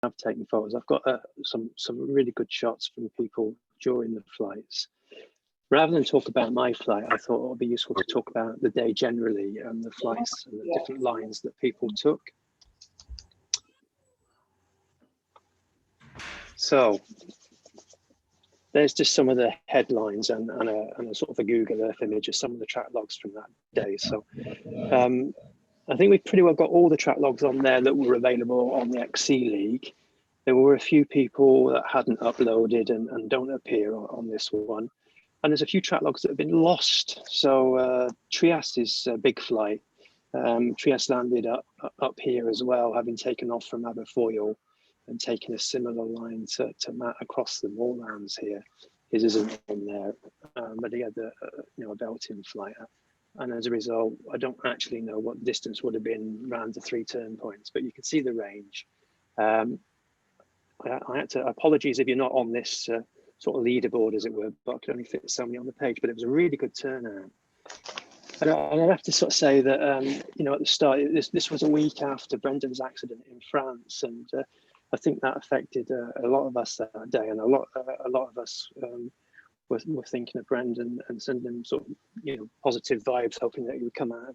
have taken photos. I've got some really good shots from people during the flights. Rather than talk about my flight, I thought it would be useful to talk about the day generally and the flights and the different lines that people took. So there's just some of the headlines and a sort of a Google Earth image of some of the track logs from that day. So I think we've pretty well got all the track logs on there that were available on the XC League. There were a few people that hadn't uploaded and don't appear on this one. And there's a few track logs that have been lost. So Trias's big flight, Trias landed up here as well, having taken off from Aberfoyle and taken a similar line to Matt across the moorlands here. His isn't on there, but he had a Belting flight. And as a result, I don't actually know what distance would have been around the 3 turn points, but you can see the range. I had to, apologies if you're not on this sort of leaderboard, as it were, but I could only fit so many on the page, but it was a really good turnout. And I'd have to sort of say that, at the start, this was a week after Brendan's accident in France, and I think that affected a lot of us that day, and a lot of us were thinking of Brendan and sending him sort of positive vibes, hoping that he would come out of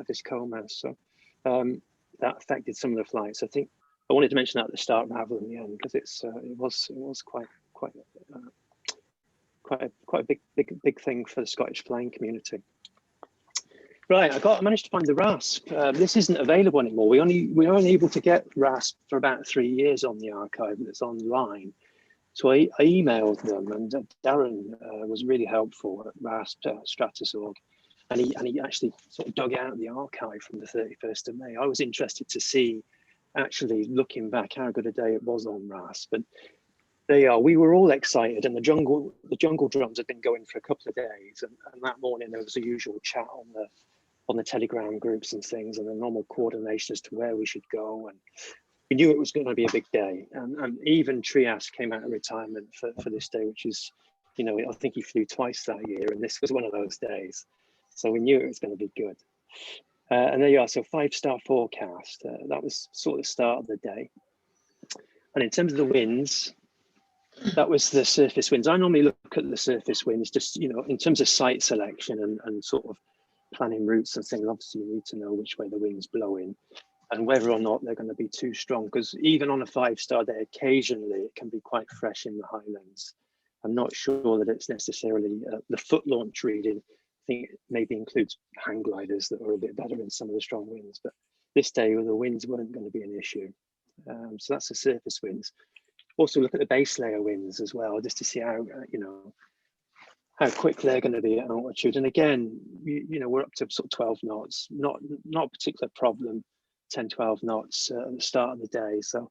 his coma. So that affected some of the flights. I think I wanted to mention that at the start rather than the end, because it was quite a big thing for the Scottish flying community. Right, I managed to find the RASP. This isn't available anymore. We were only able to get RASP for about 3 years on the archive that's online. So I emailed them, and Darren was really helpful at RASP Stratus.org, and he actually sort of dug out the archive from the 31st of May. I was interested to see, actually looking back, how good a day it was on RASP. But we were all excited, and the jungle drums had been going for a couple of days, and that morning there was the usual chat on the Telegram groups and things, and the normal coordination as to where we should go. And we knew it was going to be a big day. And even Trias came out of retirement for this day, which is, I think he flew twice that year, and this was one of those days. So we knew it was going to be good. And there you are, so 5-star forecast. That was sort of the start of the day. And in terms of the winds, that was the surface winds. I normally look at the surface winds just, in terms of site selection and sort of planning routes and things. Obviously, you need to know which way the wind's blowing and whether or not they're going to be too strong, because even on a 5-star day, occasionally it can be quite fresh in the Highlands. I'm not sure that it's necessarily the foot launch reading. I think it maybe includes hang gliders that are a bit better in some of the strong winds, but this day the winds weren't going to be an issue. So that's the surface winds. Also look at the base layer winds as well, just to see how, how quick they're going to be at altitude. And again, we're up to sort of 12 knots, not a particular problem, 10, 12 knots at the start of the day. So,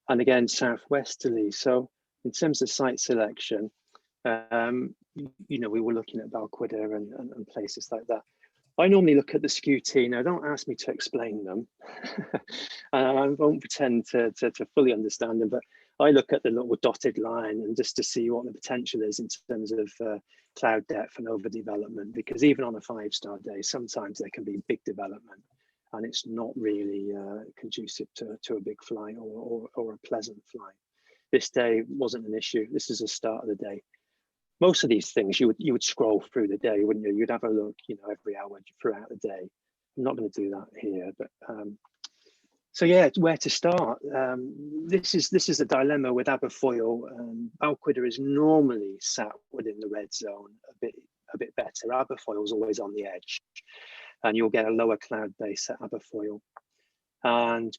and again, southwesterly. So in terms of site selection, we were looking at Balquhidder and places like that. I normally look at the SKU-T. Now, don't ask me to explain them. I won't pretend to fully understand them, but I look at the little dotted line and just to see what the potential is in terms of cloud depth and overdevelopment, because even on a 5-star day, sometimes there can be big development and it's not really conducive to a big flight or a pleasant flight. This day wasn't an issue. This is the start of the day. Most of these things you would scroll through the day, wouldn't you? You'd have a look, every hour throughout the day. I'm not going to do that here, but so yeah, where to start? This is a dilemma with Aberfoyle. Balquhidder is normally sat within the red zone a bit better. Aberfoyle is always on the edge, and you'll get a lower cloud base at Aberfoyle. And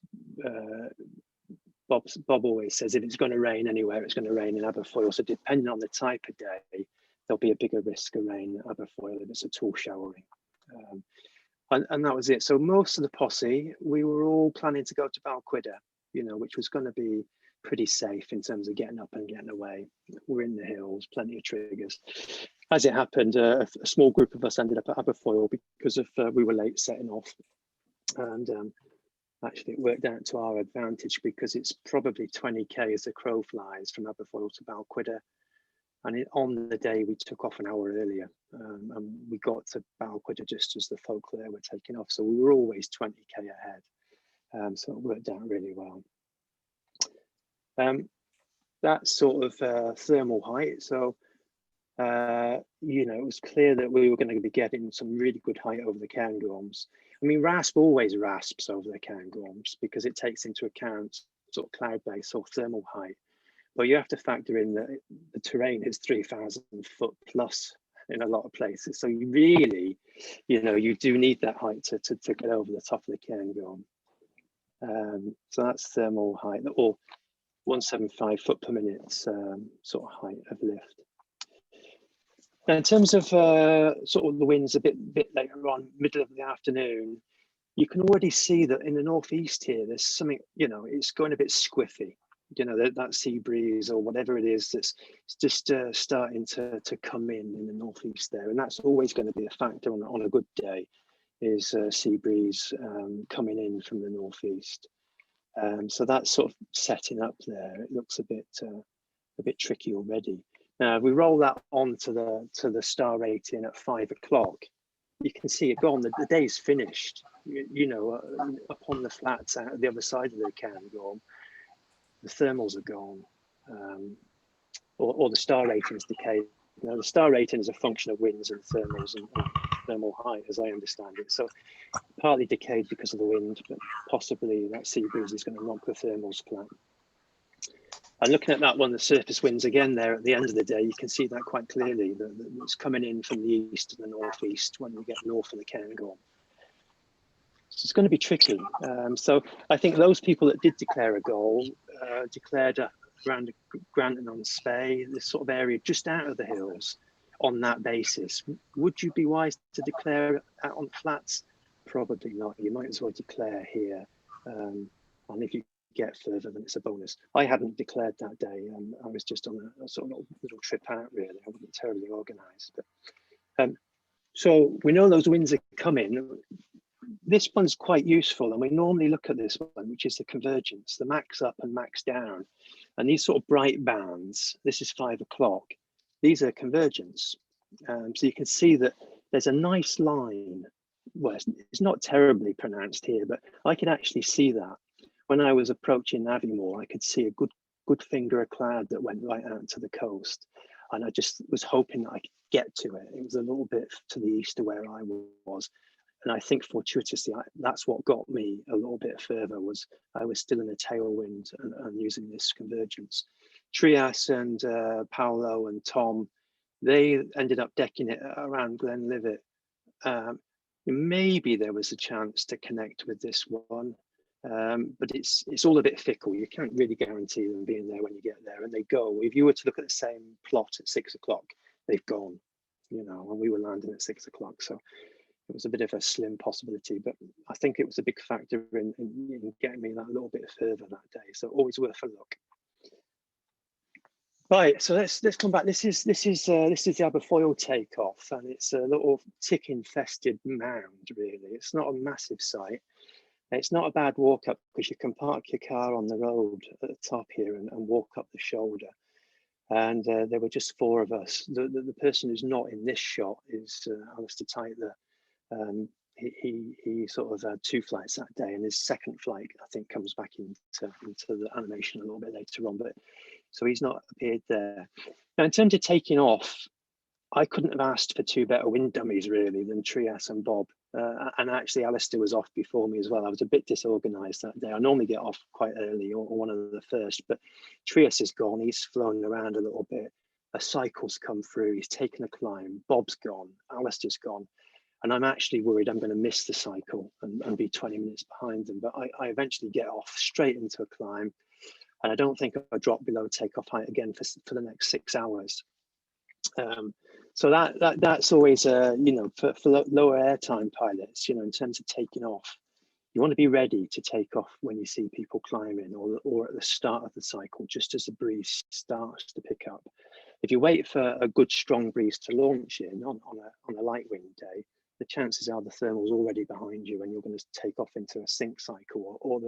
Bob always says if it's going to rain anywhere, it's going to rain in Aberfoyle. So depending on the type of day, there'll be a bigger risk of rain at Aberfoyle if it's a tall showering. And that was it. So most of the posse, we were all planning to go to Balquhidder, which was going to be pretty safe in terms of getting up and getting away. We're in the hills, plenty of triggers. As it happened, a small group of us ended up at Aberfoyle because of we were late setting off. And actually, it worked out to our advantage because it's probably 20k as the crow flies from Aberfoyle to Balquhidder. And on the day, we took off an hour earlier, and we got to Balquhidder just as the folk there were taking off. So we were always 20k ahead. So it worked out really well. That's sort of thermal height. So, you know, it was clear that we were going to be getting some really good height over the cairngorms. I mean, RASP always rasps over the cairngorms because it takes into account sort of cloud base or thermal height. But you have to factor in that the terrain is 3,000 foot plus in a lot of places. So you really, you know, you do need that height to get over the top of the cairngorm. So that's thermal height, or 175 foot per minute sort of height of lift. Now, in terms of sort of the winds a bit later on, middle of the afternoon, you can already see that in the northeast here, there's something, you know, it's going a bit squiffy. You know, that sea breeze or whatever it is that's just starting to come in the northeast there, and that's always going to be a factor on a good day, is sea breeze coming in from the northeast. So that's sort of setting up there. It looks a bit tricky already. Now, if we roll that on to the star rating at 5 o'clock, you can see it gone. The day's finished. You know, up on the flats out the other side of the cairngorm, the thermals are gone, or the star rating's decayed. Now, the star rating is a function of winds and thermals and thermal height, as I understand it. So partly decayed because of the wind, but possibly that sea breeze is going to knock the thermals flat. And looking at that one, the surface winds again there at the end of the day, you can see that quite clearly. It's coming in from the east and the northeast when we get north of the Cairngorm. So it's going to be tricky. So I think those people that did declare a goal declared around Granton on Spey, this sort of area just out of the hills on that basis. Would you be wise to declare out on flats? Probably not. You might as well declare here. And if you get further, then it's a bonus. I hadn't declared that day. I was just on a sort of little trip out, really. I wasn't terribly organised. But so we know those winds are coming. This one's quite useful, and we normally look at this one, which is the convergence, the max up and max down. And these sort of bright bands, this is 5 o'clock, these are convergence. So you can see that there's a nice line. Well, it's not terribly pronounced here, but I could actually see that. When I was approaching Aviemore, I could see a good finger of cloud that went right out to the coast. And I just was hoping that I could get to it. It was a little bit to the east of where I was. And I think fortuitously, that's what got me a little bit further, was I was still in a tailwind and using this convergence. Trias and Paolo and Tom, they ended up decking it around Glenlivet. Maybe there was a chance to connect with this one, but it's all a bit fickle. You can't really guarantee them being there when you get there, and they go. If you were to look at the same plot at 6 o'clock, they've gone, you know, and we were landing at 6 o'clock. So it was a bit of a slim possibility, but I think it was a big factor in getting me that little bit further that day. So always worth a look. Right, so let's come back. This is the Aberfoyle takeoff, and it's a little tick-infested mound. Really, it's not a massive site. It's not a bad walk up because you can park your car on the road at the top here and walk up the shoulder. And there were just 4 of us. The person who's not in this shot is Alistair Tytler. He sort of had 2 flights that day, and his second flight I think comes back into the animation a little bit later on, but so he's not appeared there. Now, in terms of taking off, I couldn't have asked for 2 better wind dummies really than Trias and Bob, and actually Alistair was off before me as well. I was a bit disorganized that day. I normally get off quite early or one of the first, but Trias is gone. He's flown around a little bit. A cycle's come through. He's taken a climb. Bob's gone. Alistair's gone. And I'm actually worried I'm going to miss the cycle and be 20 minutes behind them. But I eventually get off straight into a climb. And I don't think I'll drop below takeoff height again for the next 6 hours. So that's always, you know, for lower airtime pilots, you know, in terms of taking off, you want to be ready to take off when you see people climbing or at the start of the cycle, just as the breeze starts to pick up. If you wait for a good strong breeze to launch in on a light wind day, the chances are the thermal's already behind you and you're going to take off into a sink cycle or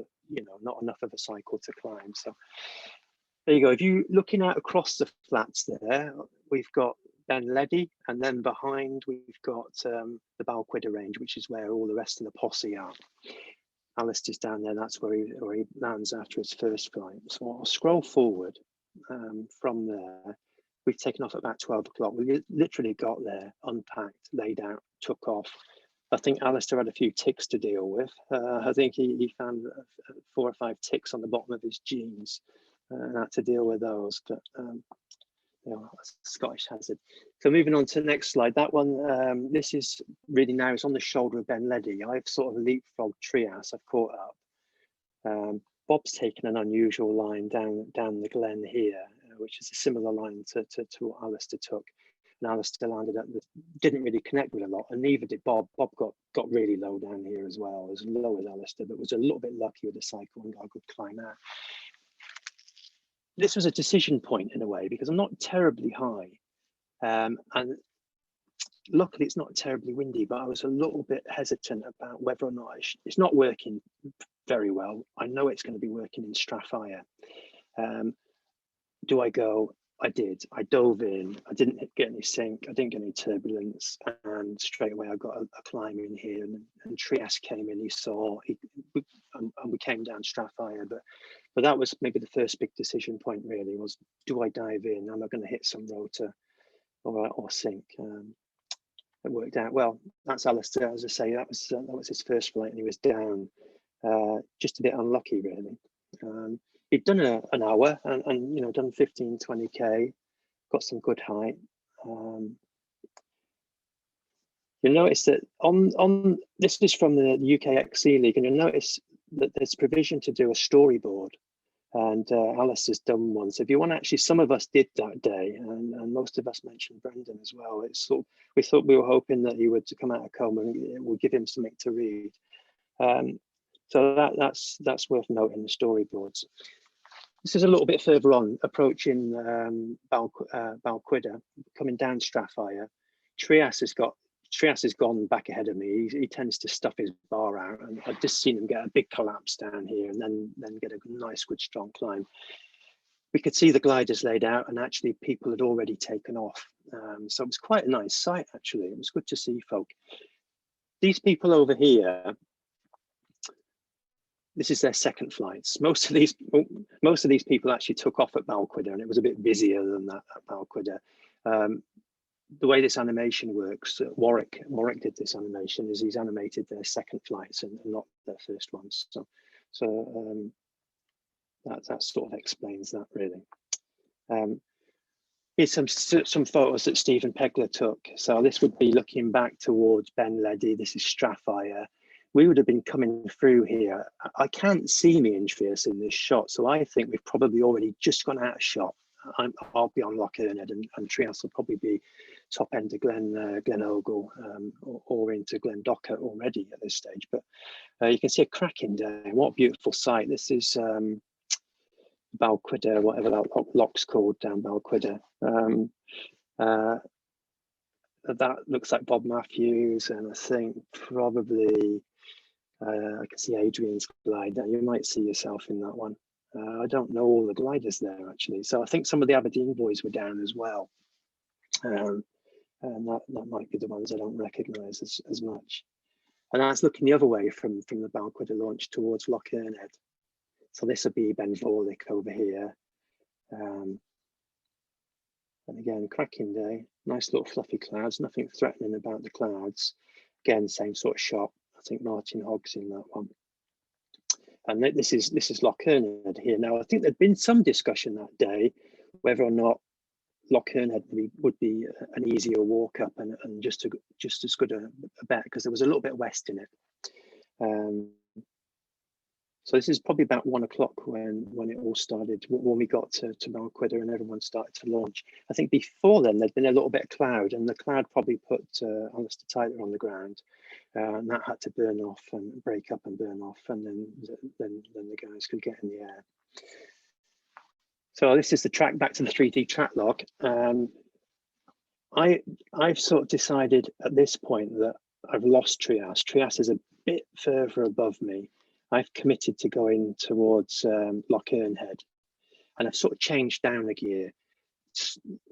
not enough of a cycle to climb. So there you go. If you're looking out across the flats there, we've got Ben Leddy, and then behind we've got the Balquhidder range, which is where all the rest of the posse are. Alistair's down there, that's where he lands after his first flight. So I'll scroll forward from there. We've taken off at about 12 o'clock. We literally got there, unpacked, laid out, took off. I think Alistair had a few ticks to deal with. I think he found 4 or 5 ticks on the bottom of his jeans and had to deal with those. But you know, Scottish hazard. So moving on to the next slide, that one, this is really now, it's on the shoulder of Ben Leddy. I've sort of leapfrogged Trias, I've caught up. Bob's taken an unusual line down the glen here, which is a similar line to what Alistair took. And Alistair landed at didn't really connect with a lot, and neither did Bob. Bob got really low down here as well, as low as Alistair, but was a little bit lucky with the cycle and got a good climb out. This was a decision point in a way, because I'm not terribly high, and luckily it's not terribly windy, but I was a little bit hesitant about whether or not it's not working very well. I know it's going to be working in Strathire. Do I go? I did. I dove in. I didn't get any sink. I didn't get any turbulence, and straight away I got a climb in here. And Trias came in. And we came down Strathire. But that was maybe the first big decision point. Really, was do I dive in? Am I going to hit some rotor or sink? It worked out well. That's Alistair. As I say, that was his first flight, and he was down. Just a bit unlucky, really. He'd done an hour and you know, done 15, 20k, got some good height. You notice that on this is from the UK XC League, and you'll notice that there's provision to do a storyboard, and Alistair's done one. So if you want, actually, some of us did that day, and most of us mentioned Brendan as well. It's sort of, we were hoping that he would come out of coma and it would give him something to read. So that's worth noting, the storyboards. This is a little bit further on, approaching Balquhidder, coming down Strathire. Trias has gone back ahead of me. He tends to stuff his bar out, and I've just seen him get a big collapse down here, and then get a nice, good, strong climb. We could see the gliders laid out, and actually people had already taken off. So it was quite a nice sight, actually. It was good to see folk. These people over here, this is their second flights. Most of these people actually took off at Balquhidder, and it was a bit busier than that at Balquhidder. The way this animation works, Warwick did this animation, is he's animated their second flights and not their first ones. So that sort of explains that, really. Here's some photos that Stephen Pegler took. So this would be looking back towards Ben Leddy. This is Strathire. We would have been coming through here. I can't see me in Trias in this shot, so I think we've probably already just gone out of shot. I'll be on Loch Erned, and Trias will probably be top end of Glen Ogle or into Glen Docker already at this stage. But you can see a cracking day. What a beautiful sight. This is Balquhidder, whatever that loch's called down Balquhidder. That looks like Bob Matthews, and I think probably I can see Adrian's glider. You might see yourself in that one. I don't know all the gliders there, actually. So I think some of the Aberdeen boys were down as well. And that might be the ones I don't recognise as much. And that's looking the other way from the Balquhidder launch towards Loch Erned. So this would be Ben Vorlich over here. And again, cracking day. Nice little fluffy clouds, nothing threatening about the clouds. Again, same sort of shot. I think Martin Hogg's in that one. And this is Loch Erned here. Now, I think there'd been some discussion that day whether or not Loch Erned would be an easier walk up and just as good a bet, because there was a little bit west in it. So this is probably about 1 o'clock when it all started, when we got to Balquhidder and everyone started to launch. I think before then there'd been a little bit of cloud, and the cloud probably put Alistair Tyler on the ground, and that had to burn off and break up and burn off, and then the guys could get in the air. So this is the track back to the 3D track log. I've sort of decided at this point that I've lost Trias. Trias is a bit further above me. I've committed to going towards Loch Erned, and I've sort of changed down a gear.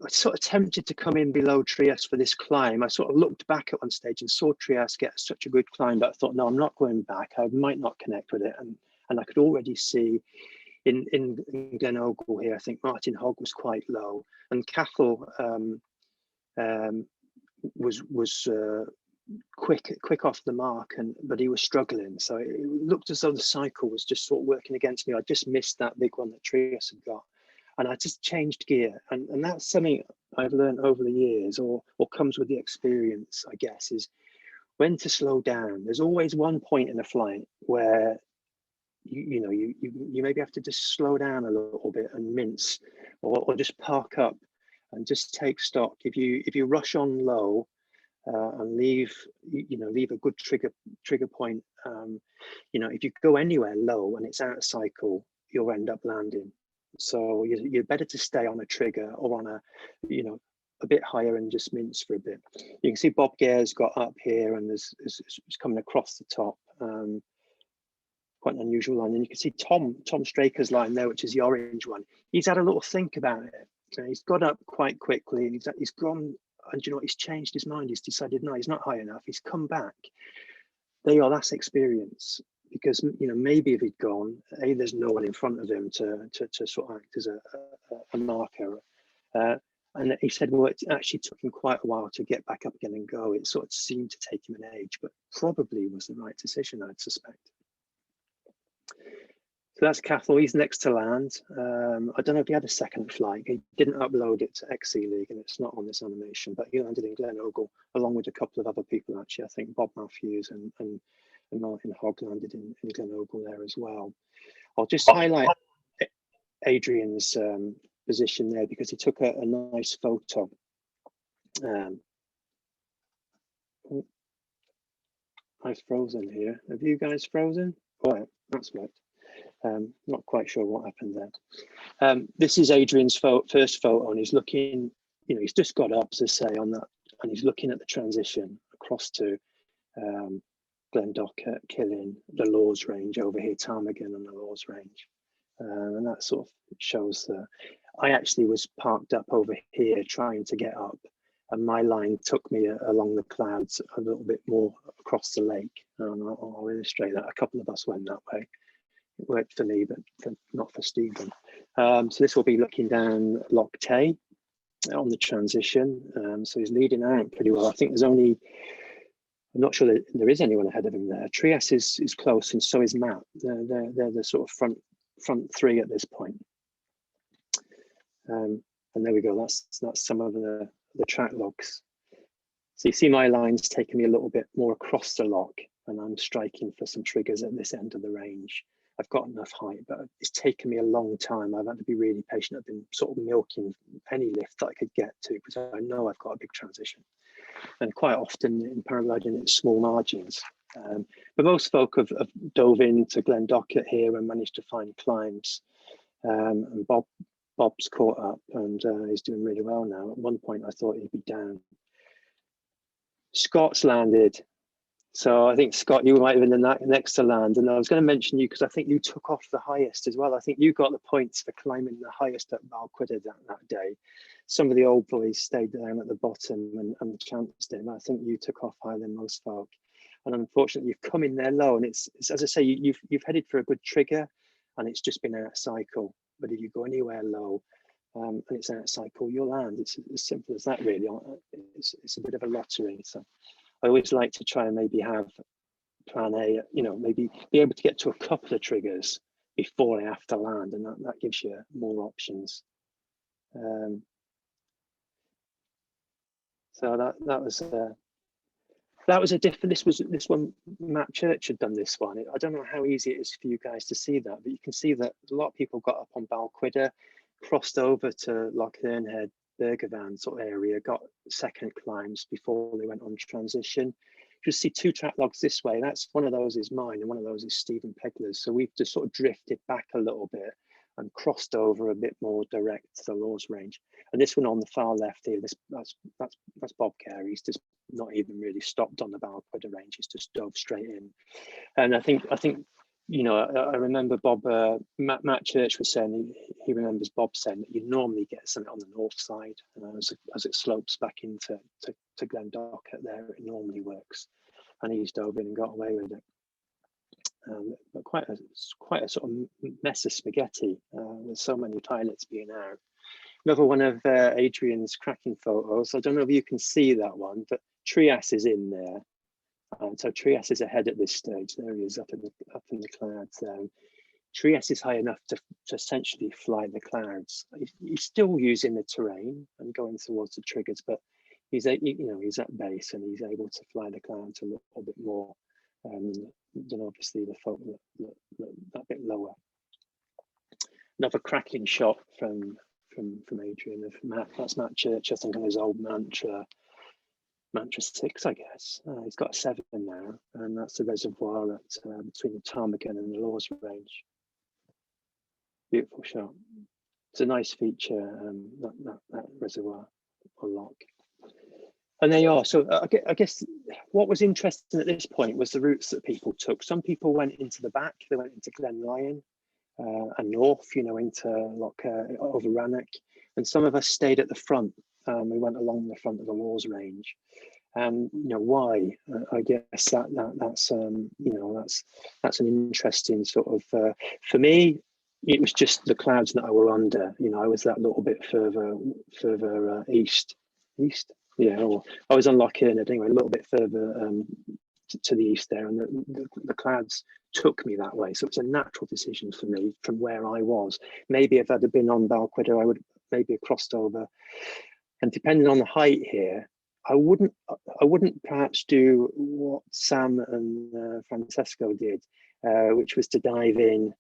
I sort of tempted to come in below Trias for this climb. I sort of looked back at one stage and saw Trias get such a good climb, but I thought, no, I'm not going back. I might not connect with it. And I could already see in Glen Ogle here, I think Martin Hogg was quite low, and Cathal was quick off the mark, but he was struggling. So it looked as though the cycle was just sort of working against me. I just missed that big one that Trias had got. And I just changed gear. And that's something I've learned over the years, or comes with the experience, I guess, is when to slow down. There's always one point in a flight where you maybe have to just slow down a little bit and mince, or just park up and just take stock. If you rush on low and leave a good trigger point, if you go anywhere low and it's out of cycle, you'll end up landing. So you're better to stay on a trigger or on a bit higher and just mince for a bit. You can see Bob Gare's got up here and it's coming across the top. Quite an unusual line. And you can see Tom Straker's line there, which is the orange one. He's had a little think about it. So he's got up quite quickly. He's gone, and he's changed his mind. He's decided, no, he's not high enough. He's come back. That's experience. Because maybe if he'd gone, there's no one in front of him to sort of act as a marker. And he said, well, it actually took him quite a while to get back up again and go. It sort of seemed to take him an age, but probably was the right decision, I'd suspect. So that's Cathal. He's next to land. I don't know if he had a second flight. He didn't upload it to XC League, and it's not on this animation, but he landed in Glen Ogle along with a couple of other people, actually. I think Bob Matthews and Martin Hogg landed in Glen Ogle there as well. I'll just highlight Adrian's position there because he took a nice photo. I've frozen here. Have you guys frozen? Oh, yeah, that's right. Not quite sure what happened there. This is Adrian's first photo, and he's looking, he's just got up, as I say, on that, and he's looking at the transition across to Glendocket, Killin, the Lawes Range over here, Ptarmigan and the Lawes Range. And that sort of shows I actually was parked up over here trying to get up, and my line took me along the clouds a little bit more across the lake. I'll illustrate that. A couple of us went that way. It worked for me, but not for Stephen. So this will be looking down Loch Tay on the transition. So he's leading out pretty well. I think there's only, I'm not sure that there is anyone ahead of him there. Trias is close, and so is Matt. They're the sort of front three at this point. And there we go. That's some of the track logs. So you see my lines taking me a little bit more across the loch, and I'm striking for some triggers at this end of the range. I've got enough height, but it's taken me a long time. I've had to be really patient. I've been sort of milking any lift that I could get to because I know I've got a big transition. And quite often in paragliding, it's small margins. But most folk have dove into Glendocket here and managed to find climbs. And Bob's caught up, and he's doing really well now. At one point, I thought he'd be down. Scott's landed. So I think, Scott, you might have been the next to land. And I was going to mention you because I think you took off the highest as well. I think you got the points for climbing the highest at Balquhidder that day. Some of the old boys stayed down at the bottom and chanced him. I think you took off higher than most folk. And unfortunately, you've come in there low. And it's as I say, you've headed for a good trigger, and it's just been out of cycle. But if you go anywhere low and it's out of cycle, you'll land. It's as simple as that, really. It's a bit of a lottery. So I always like to try and maybe have plan A, maybe be able to get to a couple of triggers before I have to land, and that gives you more options. So that was a different. This one. Matt Church had done this one. I don't know how easy it is for you guys to see that, but you can see that a lot of people got up on Balquhidder, crossed over to Loch Ernhead, Bergavan sort of area, got second climbs before they went on transition. You see two track logs this way. That's one of those is mine, and one of those is Stephen Pegler's. So we've just sort of drifted back a little bit and crossed over a bit more direct to the Lawes Range. And this one on the far left here, that's Bob Care. He's just not even really stopped on the Balquhidder range. He's just dove straight in. And I think you know, I remember Matt Church was saying he remembers Bob saying that you normally get something on the north side, as it slopes back into to Glendocket there, it normally works, and he's dove in and got away with it. But quite a sort of mess of spaghetti with so many pilots being out. Another one of Adrian's cracking photos. I don't know if you can see that one, but Trias is in there. So Trias is ahead at this stage. There he is up in the clouds. Trias is high enough to essentially fly the clouds. He's still using the terrain and going towards the triggers, but he's at base and he's able to fly the clouds a little bit more than obviously the folk that bit lower. Another cracking shot from Adrian of Matt. That's Matt Church, I think, on his old Mantra 6, I guess. He's got a 7 now, and that's the reservoir between the ptarmigan and the Lawes range. Beautiful shot. It's a nice feature, that reservoir or lock. And they are. So I guess what was interesting at this point was the routes that people took. Some people went into the back. They went into Glen Lyon and north, you know, into over Rannoch. And some of us stayed at the front. We went along the front of the Lawes range. And you know why? I guess that's that's an interesting sort of for me. It was just the clouds that I were under. You know, I was that little bit further east. Yeah, or I was on Loch Ernad anyway, a little bit further to the east there, and the clouds took me that way. So it's a natural decision for me from where I was. Maybe if I'd have been on Balquhidder, I would maybe have crossed over. And depending on the height here, I wouldn't perhaps do what Sam and Francesco did, which was to dive in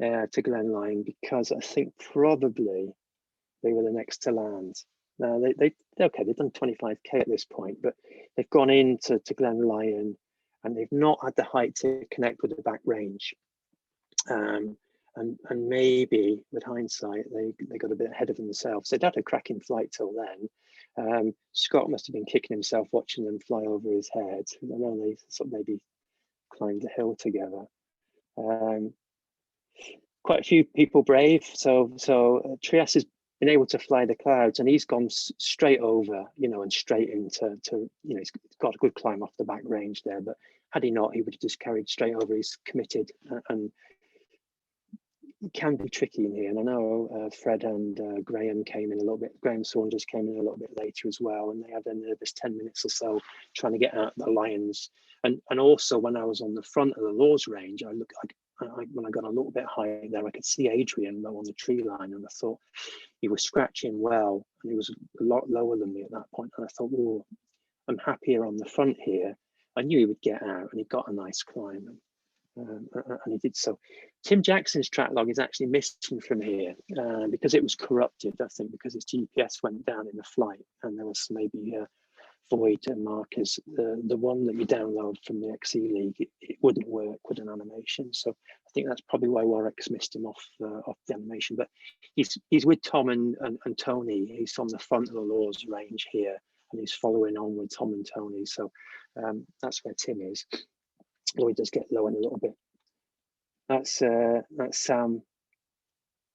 to Glen Lyon, because I think probably they were the next to land. Now they've done 25k at this point, but they've gone into Glen Lyon and they've not had the height to connect with the back range. And maybe with hindsight, they got a bit ahead of themselves. They'd had a cracking flight till then. Scott must have been kicking himself watching them fly over his head. I know they sort of maybe climbed the hill together. Quite a few people brave. So Trias has been able to fly the clouds, and he's gone straight over, you know, and straight into you know, he's got a good climb off the back range there. But had he not, he would have just carried straight over. He's committed, and it can be tricky in here. And I know Fred and Graham came in a little bit. Graham Saunders came in a little bit later as well, and they had a nervous 10 minutes or so trying to get out the Lions. And also when I was on the front of the Lawes range, when I got a little bit higher there, I could see Adrian low on the tree line, and I thought he was scratching well, and he was a lot lower than me at that point. And I thought, oh, I'm happier on the front here. I knew he would get out, and he got a nice climb, and he did so. Tim Jackson's track log is actually missing from here because it was corrupted, I think, because his GPS went down in the flight, and there was maybe void markers. The one that you download from the XE League, it wouldn't work with an animation. So I think that's probably why Warwick's missed him off the animation. But he's with Tom and Tony. He's on the front of the Lawes range here, and he's following on with Tom and Tony. So that's where Tim is. Although he does get low in a little bit. That's Sam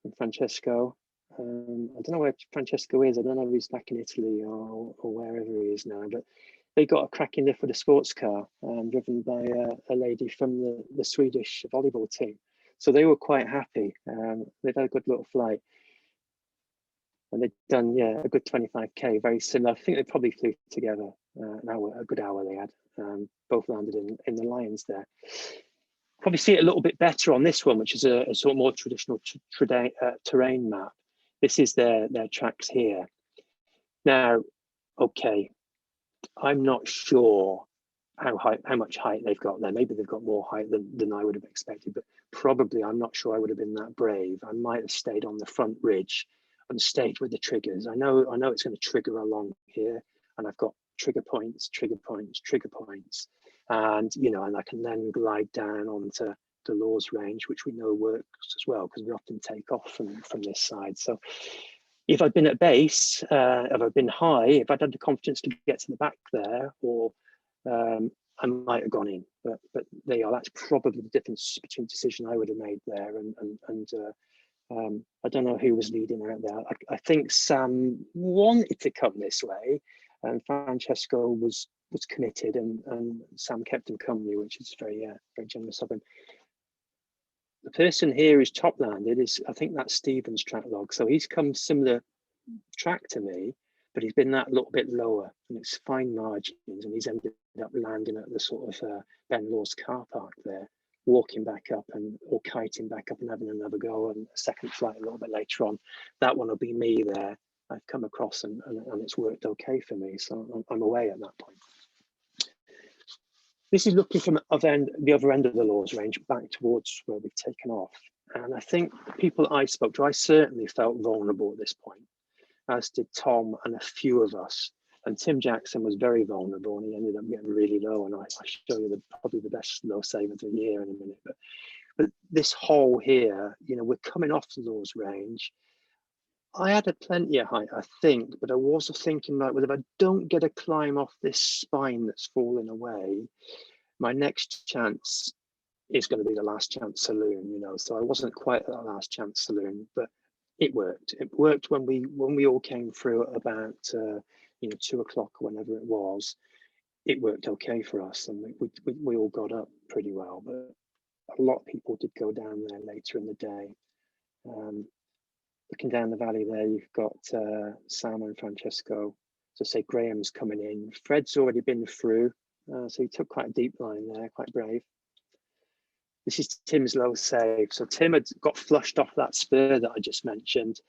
and Francesco. I don't know where Francesco is. I don't know if he's back in Italy or wherever he is now, but they got a cracking lift with a sports car driven by a lady from the Swedish volleyball team. So they were quite happy. They'd had a good little flight. And they'd done, yeah, a good 25k, very similar. I think they probably flew together a good hour they had. Both landed in the Lions there. Probably see it a little bit better on this one, which is a sort of more traditional terrain map. This is their tracks here. Now, okay, I'm not sure how much height they've got there. Maybe they've got more height than I would have expected, but probably I'm not sure I would have been that brave. I might have stayed on the front ridge and stayed with the triggers. I know it's going to trigger along here, and I've got trigger points, and you know, and I can then glide down onto the Lawes range, which we know works as well because we often take off from this side. So if I'd been at base, if I'd been high, if I'd had the confidence to get to the back there, or I might have gone in, but there you are. That's probably the difference between the decision I would have made there. I don't know who was leading out there. I think Sam wanted to come this way, and Francesco was committed, and Sam kept him company, which is very generous of him. The person here who's top landed is, I think that's Stephen's track log. So he's come similar track to me, but he's been that little bit lower, and it's fine margins, and he's ended up landing at the sort of Ben Law's car park there, walking back up or kiting back up and having another go, and a second flight a little bit later on. That one will be me there. I've come across and it's worked okay for me, so I'm away at that point. This is looking from the other end of the Law's range back towards where we've taken off. And I think the people I spoke to, I certainly felt vulnerable at this point, as did Tom and a few of us. And Tim Jackson was very vulnerable, and he ended up getting really low. And I'll show you probably the best low save of the year in a minute. But this hole here, you know, we're coming off the Law's range. I had a plenty of height, I think, but I was thinking like, well, if I don't get a climb off this spine that's falling away, my next chance is going to be the last chance saloon, you know. So I wasn't quite at that last chance saloon, but it worked. It worked when we all came through at about 2 o'clock or whenever it was. It worked okay for us, and we all got up pretty well. But a lot of people did go down there later in the day. Looking down the valley there, you've got Sam and Francesco. So say Graham's coming in. Fred's already been through, so he took quite a deep line there, quite brave. This is Tim's low save. So Tim had got flushed off that spur that I just mentioned,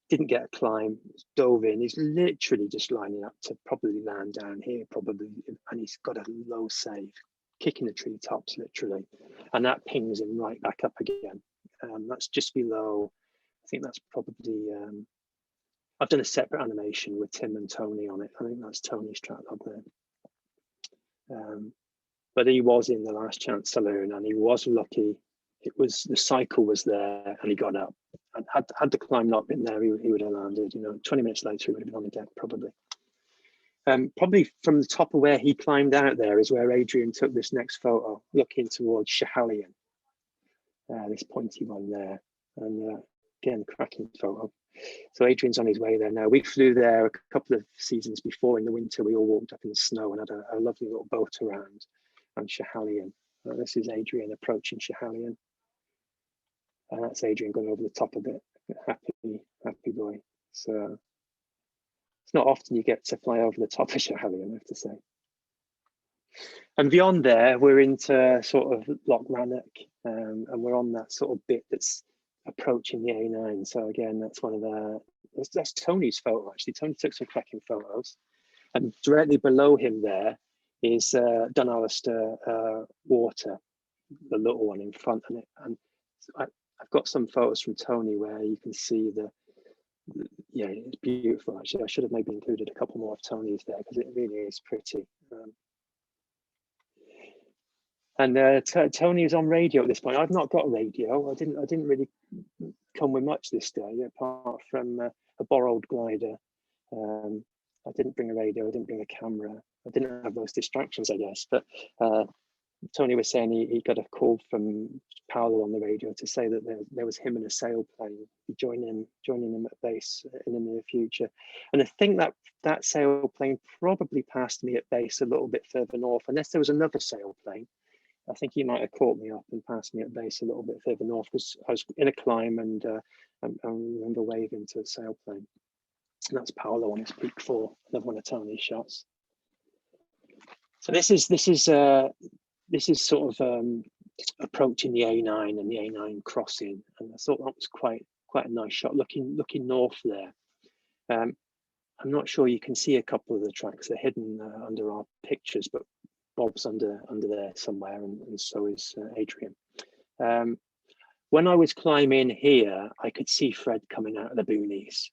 didn't get a climb, dove in. He's literally just lining up to probably land down here, and he's got a low save, kicking the treetops literally, and that pings him right back up again. That's just below. I think that's probably, I've done a separate animation with Tim and Tony on it. I think that's Tony's track log there. But he was in the last chance saloon, and he was lucky. The cycle was there, and he got up. And had the climb not been there, he would have landed. 20 minutes later, he would have been on the deck probably. Probably from the top of where he climbed out there is where Adrian took this next photo, looking towards Schiehallion. This pointy one there, and again, cracking photo. So Adrian's on his way there now. We flew there a couple of seasons before in the winter. We all walked up in the snow and had a lovely little boat around on Schiehallion. This is Adrian approaching Schiehallion. And that's Adrian going over the top of it. Happy boy. So it's not often you get to fly over the top of Schiehallion, I have to say. And beyond there, we're into sort of Loch Rannoch, and we're on that sort of bit that's approaching the A9. So again, that's that's Tony's photo actually. Tony took some cracking photos, and directly below him there is Dunalister Water, the little one in front of it. And I've got some photos from Tony where you can see yeah, it's beautiful actually. I should have maybe included a couple more of Tony's there because it really is pretty. Tony was on radio at this point. I've not got a radio. I didn't really come with much this day, apart from a borrowed glider. I didn't bring a radio. I didn't bring a camera. I didn't have those distractions, I guess. But Tony was saying he got a call from Paolo on the radio to say that there was him in a sailplane joining him at base in the near future. And I think that sailplane probably passed me at base a little bit further north, unless there was another sailplane. I think he might have caught me up and passed me at base a little bit further north because I was in a climb, and I remember waving to the sailplane. And that's Paolo on his peak 4, another one of Tony's shots. So this is sort of approaching the A9 and the A9 crossing, and I thought that was quite a nice shot looking north there. I'm not sure you can see a couple of the tracks. They're hidden under our pictures, but Bob's under there somewhere, and so is Adrian. When I was climbing here, I could see Fred coming out of the boonies.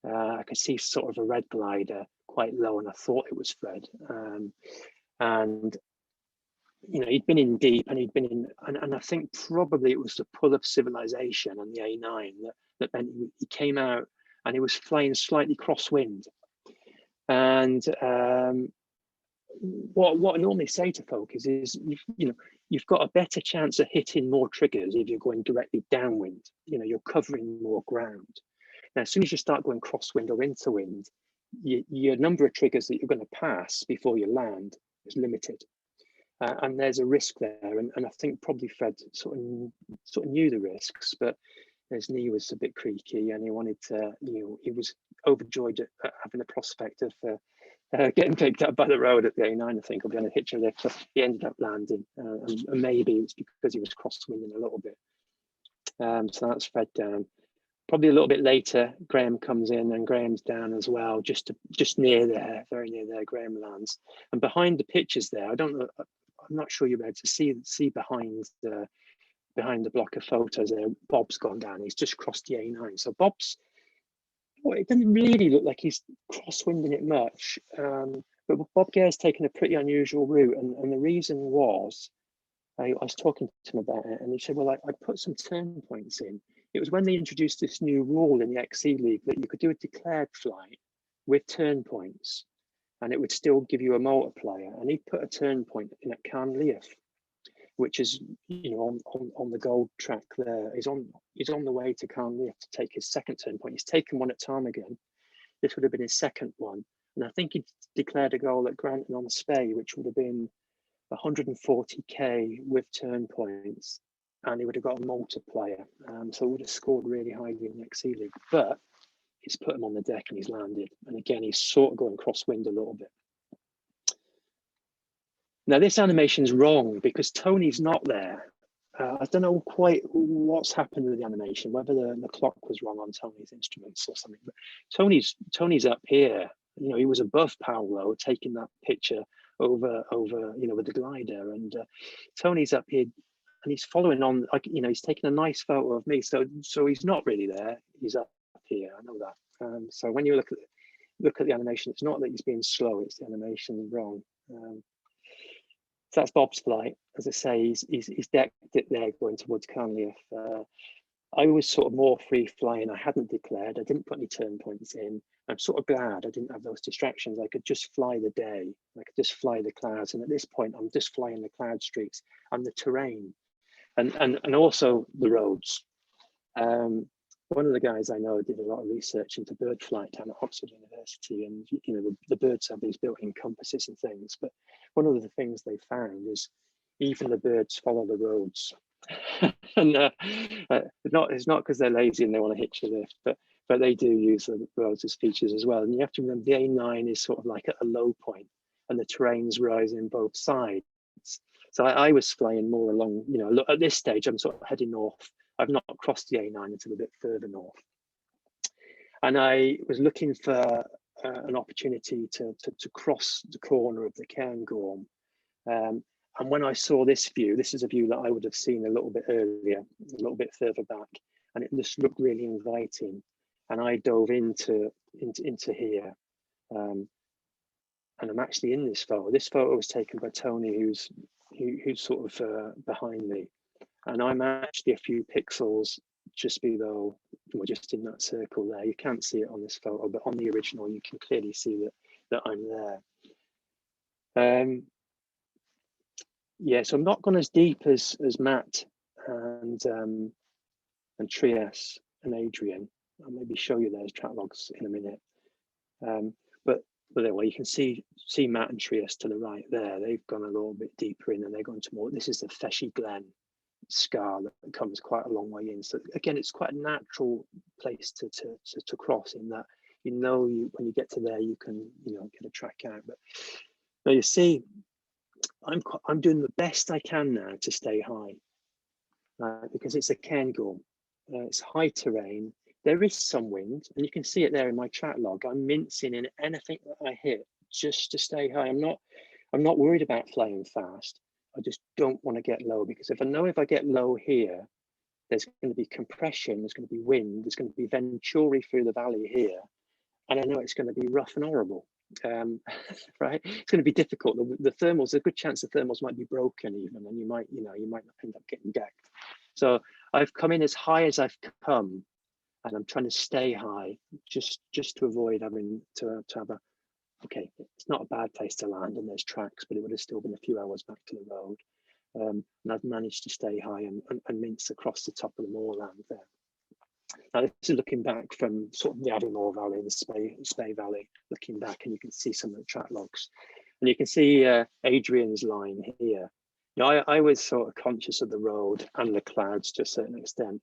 I could see sort of a red glider quite low, and I thought it was Fred. And he'd been in deep, and he'd been in, and I think probably it was the pull of civilization and the A9 that meant he came out, and he was flying slightly crosswind. And what I normally say to folk is you've got a better chance of hitting more triggers if you're going directly downwind. You're covering more ground. Now, as soon as you start going crosswind or into wind, your number of triggers that you're going to pass before you land is limited. And there's a risk there, and I think probably Fred sort of knew the risks, but his knee was a bit creaky, and he wanted to, he was overjoyed at having the prospect of getting picked up by the road at the A9. I think, or being a hitcher lift. So he ended up landing, and maybe it's because he was crosswinding a little bit. So that's Fred down. Probably a little bit later, Graham comes in, and Graham's down as well, just near there, very near there. Graham lands, and behind the pictures there, I don't know. I'm not sure you're able to see behind the block of photos there. Bob's gone down. He's just crossed the A9. So Bob's, well, it doesn't really look like he's crosswinding it much. But Bob Gare's taken a pretty unusual route, and the reason was, I was talking to him about it, and he said, well, I put some turn points in. It was when they introduced this new rule in the XC League that you could do a declared flight with turn points, and it would still give you a multiplier. And he put a turn point in at Carnleaf, which is, on the gold track there. He's on the way to Carnleaf to take his second turn point. He's taken one at Ptarmigan. This would have been his second one. And I think he declared a goal at Granton on Spey, which would have been 140k with turn points, and he would have got a multiplier. So he would have scored really highly in the XC League. But he's put him on the deck and he's landed. And again, he's sort of going crosswind a little bit. Now, this animation's wrong because Tony's not there. I don't know quite what's happened with the animation, whether the clock was wrong on Tony's instruments or something. But Tony's up here. He was above Paolo taking that picture over with the glider, and Tony's up here and he's following on. He's taking a nice photo of me. So he's not really there. He's up here. I know that. So when you look at the animation, it's not that he's being slow. It's the animation wrong. So that's Bob's flight. As I say, he's decked it there going towards Carnleaf. I was sort of more free flying. I hadn't declared. I didn't put any turn points in. I'm sort of glad I didn't have those distractions. I could just fly the day. I could just fly the clouds. And at this point, I'm just flying the cloud streaks and the terrain, and also the roads. One of the guys I know did a lot of research into bird flight down at Oxford University, and the birds have these built-in compasses and things. But one of the things they found is even the birds follow the roads, and it's not because they're lazy and they want to hitch a lift, but they do use the roads as features as well. And you have to remember the A9 is sort of like at a low point, and the terrain's rising both sides. So I was flying more along. At this stage, I'm sort of heading north. I've not crossed the A9 until a bit further north. And I was looking for an opportunity to cross the corner of the Cairngorm. And when I saw this view, this is a view that I would have seen a little bit earlier, a little bit further back, and it just looked really inviting. And I dove into here. And I'm actually in this photo. This photo was taken by Tony, who's sort of behind me. And I'm actually a few pixels just below, or just in that circle there. You can't see it on this photo, but on the original, you can clearly see that I'm there. Yeah, so I'm not gone as deep as Matt and Trias and Adrian. I'll maybe show you those track logs in a minute. But anyway, you can see Matt and Trias to the right there. They've gone a little bit deeper in, and they're going to more. This is the Feshy Glen scar that comes quite a long way in. So again, it's quite a natural place to cross, in that when you get to there, you can get a track out. But now you see, I'm doing the best I can now to stay high, because it's a Cairngorm. It's high terrain. There is some wind, and you can see it there in my track log. I'm mincing in anything that I hit just to stay high. I'm not worried about flying fast. I just don't want to get low, because if I get low here, there's going to be compression, there's going to be wind, there's going to be venturi through the valley here, and I know it's going to be rough and horrible. Right? It's going to be difficult. The thermals, there's a good chance the thermals might be broken even, and you might end up getting decked. So I've come in as high as I've come, and I'm trying to stay high just to avoid having to have okay, it's not a bad place to land and there's tracks, but it would have still been a few hours back to the road. And I've managed to stay high and mince across the top of the moorland there. Now, this is looking back from sort of the Aberfoyle Valley, the Spey Valley, looking back, and you can see some of the track logs. And you can see Adrian's line here. Now, I was sort of conscious of the road and the clouds to a certain extent.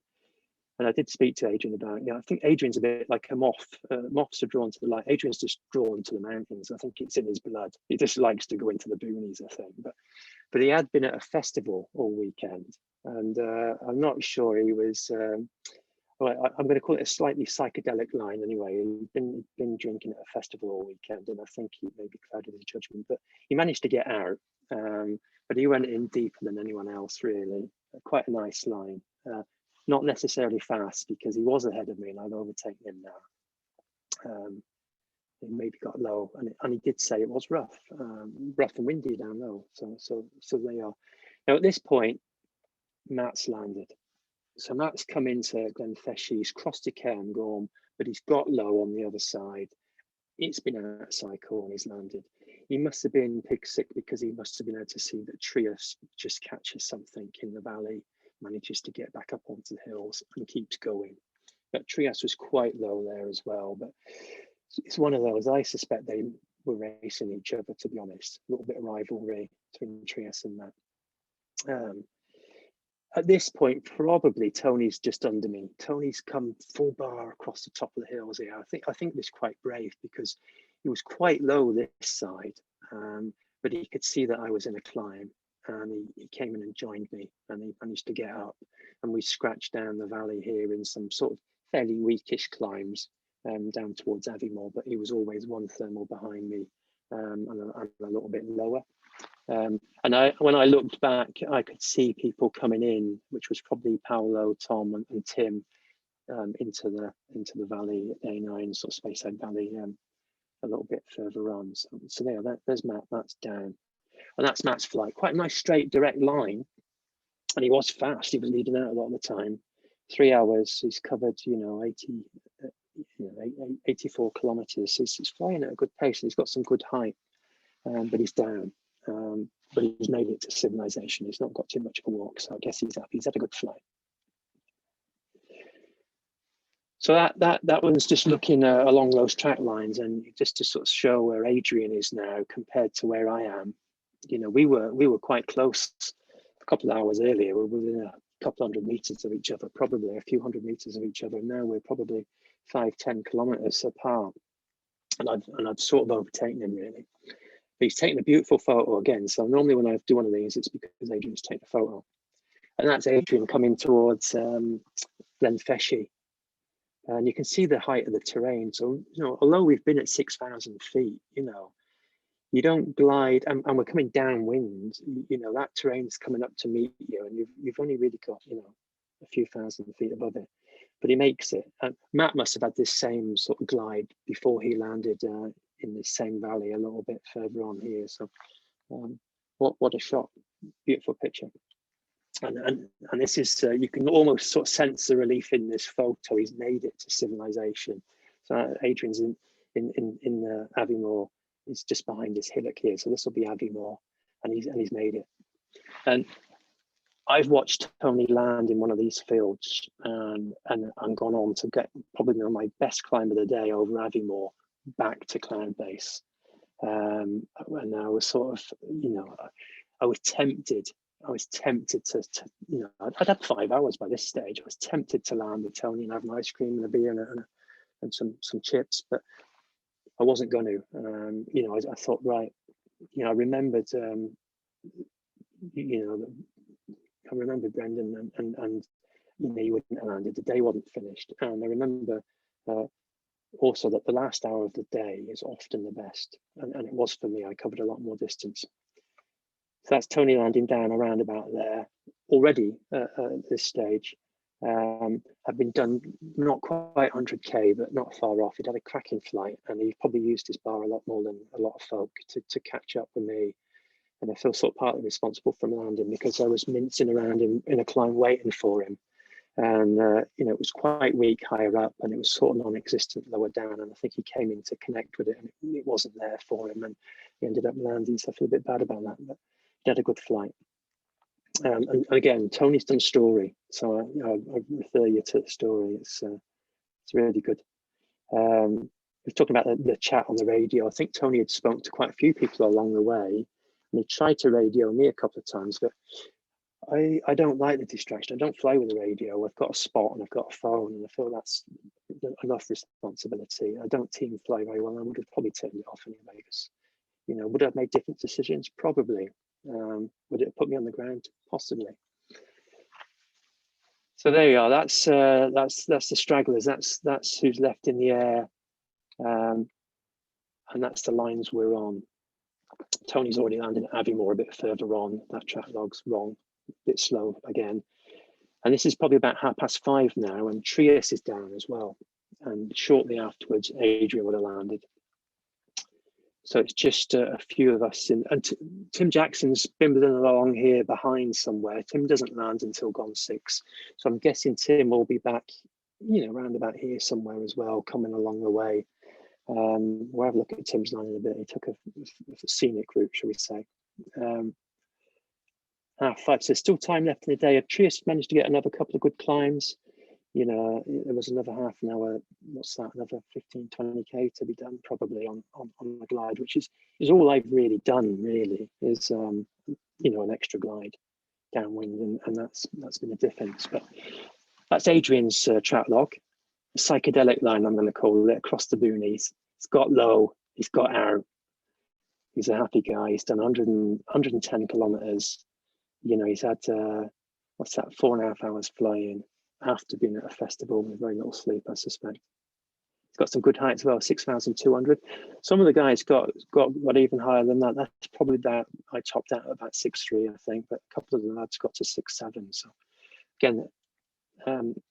And I did speak to Adrian about, I think Adrian's a bit like a moth. Moths are drawn to the light. Adrian's just drawn to the mountains. I think it's in his blood. He just likes to go into the boonies, I think. But he had been at a festival all weekend. And I'm not sure he was... well, I'm going to call it a slightly psychedelic line anyway. He'd been drinking at a festival all weekend, and I think he maybe clouded his judgment, but he managed to get out. But he went in deeper than anyone else, really. Quite a nice line. Not necessarily fast, because he was ahead of me and I'd overtaken him now. He maybe got low, and he did say it was rough and windy down low. So they are. Now at this point, Matt's landed. So Matt's come into Glenfeshie, he's crossed to Cairngorm, but he's got low on the other side. It's been outside Corn, he's landed. He must have been pig sick, because he must have been able to see that Trius just catches something in the valley, manages to get back up onto the hills and keeps going. But Trius was quite low there as well. But it's one of those, I suspect they were racing each other, to be honest. A little bit of rivalry between Trius and Matt. At this point, probably Tony's just under me. Tony's come full bar across the top of the hills here. I think it was quite brave, because he was quite low this side, but he could see that I was in a climb, and he came in and joined me, and he managed to get up, and we scratched down the valley here in some sort of fairly weakish climbs down towards Aberfoyle, but he was always one thermal behind me, and a little bit lower. And when I looked back, I could see people coming in, which was probably Paolo, Tom, and Tim, into the valley at A9, sort of Speyside Valley, a little bit further on. So there's Matt. Matt's down, and that's Matt's flight. Quite a nice straight direct line, and he was fast. He was leading out a lot of the time. 3 hours. He's covered 84 kilometers. He's flying at a good pace, and he's got some good height, but he's down. But he's made it to civilization. He's not got too much of a walk, so I guess he's happy. He's had a good flight. So that one's just looking along those track lines, and just to sort of show where Adrian is now compared to where I am. We were quite close a couple of hours earlier. We were within a couple 100 meters of each other, probably a few 100 meters of each other. Now we're probably 5-10 kilometers apart, and I've sort of overtaken him, really. But he's taken a beautiful photo again. So normally when I do one of these, it's because Adrian's taken a photo. And that's Adrian coming towards Glenfeshie. And you can see the height of the terrain. So, although we've been at 6,000 feet, you don't glide, and we're coming downwind, that terrain's coming up to meet you, and you've only really got, a few thousand feet above it. But he makes it. Matt must have had this same sort of glide before he landed in this same valley a little bit further on here. So what a shot. Beautiful picture. And this is, you can almost sort of sense the relief in this photo. He's made it to civilization. So Adrian's in Aberfoyle. He's just behind this hillock here. So this will be Aberfoyle, and he's made it. And I've watched Tony land in one of these fields, and gone on to get probably my best climb of the day over Aberfoyle back to Cloud Base. And I was sort of, I was tempted to I'd had 5 hours by this stage. I was tempted to land with Tony and have an ice cream and a beer and some chips, but I wasn't going to. I thought, right, I remembered, I remember Brendan and you wouldn't have landed. The day wasn't finished, and I remember also that the last hour of the day is often the best, and it was for me. I covered a lot more distance. So that's Tony landing down around about there already at this stage. Had been done not quite 100k, but not far off. He'd had a cracking flight, and he probably used his bar a lot more than a lot of folk to catch up with me. And I feel sort of partly responsible for landing, because I was mincing around in a climb waiting for him. And you know, it was quite weak higher up, and it was sort of non-existent lower down. And I think he came in to connect with it, and it wasn't there for him, and he ended up landing. So I feel a bit bad about that, but he had a good flight. And again, Tony's done story, so I refer you to the story. It's really good. We're talking about the chat on the radio. I think Tony had spoken to quite a few people along the way, and he tried to radio me a couple of times, but I don't like the distraction. I don't fly with the radio. I've got a spot and I've got a phone, and I feel that's enough responsibility. I don't team fly very well. I would have probably turned it off anyway. Because, you know, would I have made different decisions? Probably. Would it have put me on the ground? Possibly. So there you are. That's the stragglers. That's who's left in the air, and that's the lines we're on. Tony's already landed at Aviemore a bit further on. That track log's wrong. Bit slow again, and this is probably about 5:30 now, and Trias is down as well, and shortly afterwards Adrian would have landed. So it's just a few of us in, and Tim Jackson's bimbling along here behind somewhere. Tim doesn't land until gone 6, so I'm guessing Tim will be back, you know, round about here somewhere as well, coming along the way. We'll have a look at Tim's line in a bit. He took a scenic route, shall we say. 5:30, so still time left in the day. Trias managed to get another couple of good climbs. You know, there was another half an hour, what's that, another 15-20k to be done probably on the glide, which is all I've really done, really, is you know, an extra glide downwind, and that's been a difference. But that's Adrian's track log, psychedelic line, I'm going to call it, across the boonies. It's got low, he's got out, he's a happy guy. He's done 110 kilometers. You know, he's had, what's that, 4.5 hours flying after being at a festival with very little sleep, I suspect. He's got some good height as well, 6,200. Some of the guys got even higher than that. That's probably that. I topped out at about 6.3, I think, but a couple of the lads got to 6.7. So again,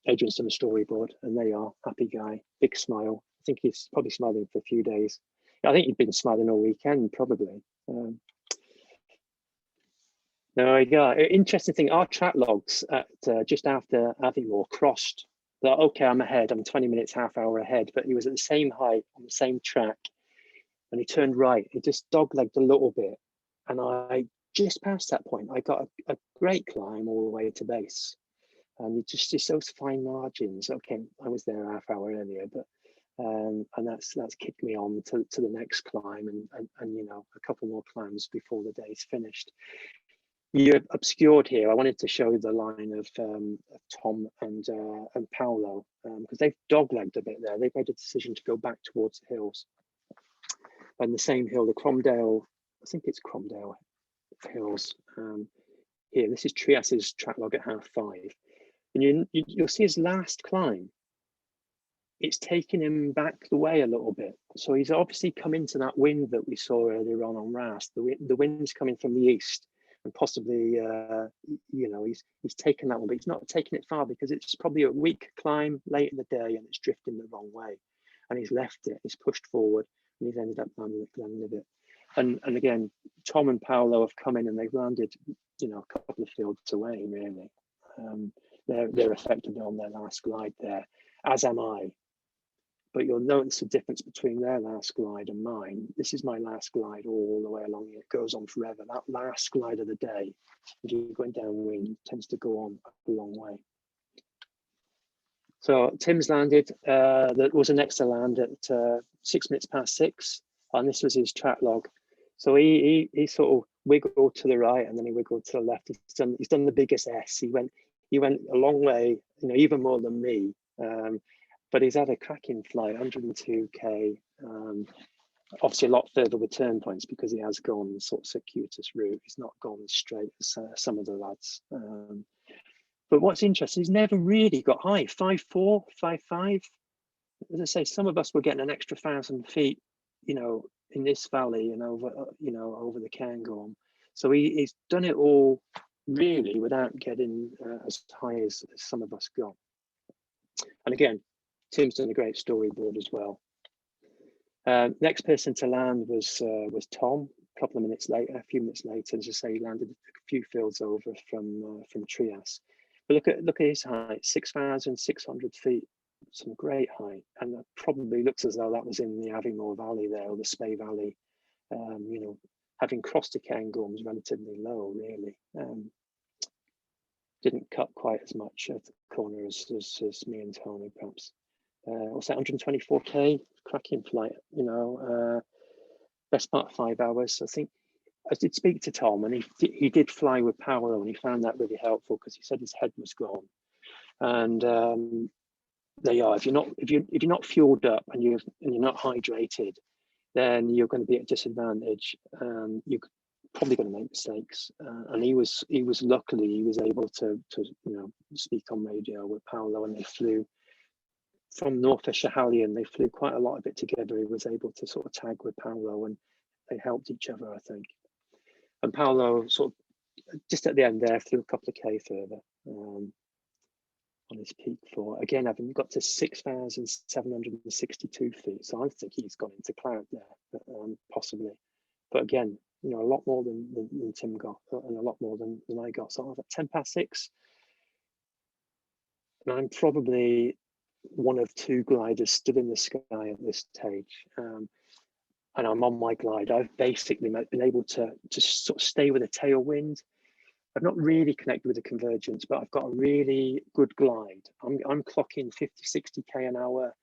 Adrian's done a storyboard, and there you are, happy guy, big smile. I think he's probably smiling for a few days. I think he'd been smiling all weekend, probably. There you go. Interesting thing, our track logs at just after Aviemore crossed. That, okay, I'm ahead, I'm 20 minutes, half hour ahead, but he was at the same height on the same track, and he turned right. He just doglegged a little bit, and I just past that point, I got a great climb all the way to base, and you just those fine margins. Okay, I was there a half hour earlier, but and that's kicked me on to the next climb, and you know, a couple more climbs before the day's finished. You're obscured here. I wanted to show the line of Tom and Paolo, because they've doglegged a bit there. They've made a decision to go back towards the hills. And the same hill, the Cromdale, I think it's Cromdale Hills. Here, this is Trias's track log at 5:30. And you'll see his last climb. It's taking him back the way a little bit. So he's obviously come into that wind that we saw earlier on Rast. The wind's coming from the east. And possibly, you know, he's taken that one, but he's not taken it far, because it's probably a weak climb late in the day, and it's drifting the wrong way. And he's left it, he's pushed forward, and he's ended up landing at Glenlivet. And again, Tom and Paolo have come in, and they've landed, you know, a couple of fields away, really. They're effectively on their last glide there, as am I. But you'll notice the difference between their last glide and mine. This is my last glide all the way along. It goes on forever. That last glide of the day, if you're going downwind, tends to go on a long way. So Tim's landed. There was an extra land at 6 minutes past 6, and this was his track log. So he sort of wiggled to the right, and then he wiggled to the left. He's done the biggest S. He went a long way, you know, even more than me. But he's had a cracking flight, 102k. Obviously a lot further with turn points, because he has gone sort of circuitous route. He's not gone straight as some of the lads. But what's interesting, he's never really got high. 5.4, 5.5. As I say, some of us were getting an extra 1,000 feet, you know, in this valley and over, you know, over the Cairngorm. So he's done it all really without getting as high as some of us got. And again, Tim's done a great storyboard as well. Next person to land was Tom. A couple of minutes later, a few minutes later, as I say, he landed a few fields over from Trias. But look at his height, 6,600 feet, some great height, and that probably looks as though that was in the Aviemore Valley there, or the Spey Valley. You know, having crossed the Cairngorms relatively low, really. Didn't cut quite as much at the corner as me and Tony, perhaps. What's that, 124k, cracking flight, you know, best part of 5 hours. I think I did speak to Tom, and he did fly with Paolo, and he found that really helpful because he said his head was gone. And there you are. If you're not fueled up and you're not hydrated, then you're going to be at a disadvantage. You're probably going to make mistakes. And he was luckily he was able to you know, speak on radio with Paolo, and they flew from North Schiehallion. They flew quite a lot of it together. He was able to sort of tag with Paolo, and they helped each other, I think. And Paolo sort of just at the end there flew a couple of K further on his peak for, again, having got to 6,762 feet. So I think he's gone into cloud there, possibly. But again, you know, a lot more than Tim got, and a lot more than I got. So I was at 10 past 6. And I'm probably one of 2 gliders stood in the sky at this stage. And I'm on my glide. I've basically been able to sort of stay with a tailwind. I've not really connected with the convergence, but I've got a really good glide. I'm clocking 50, 60k an hour,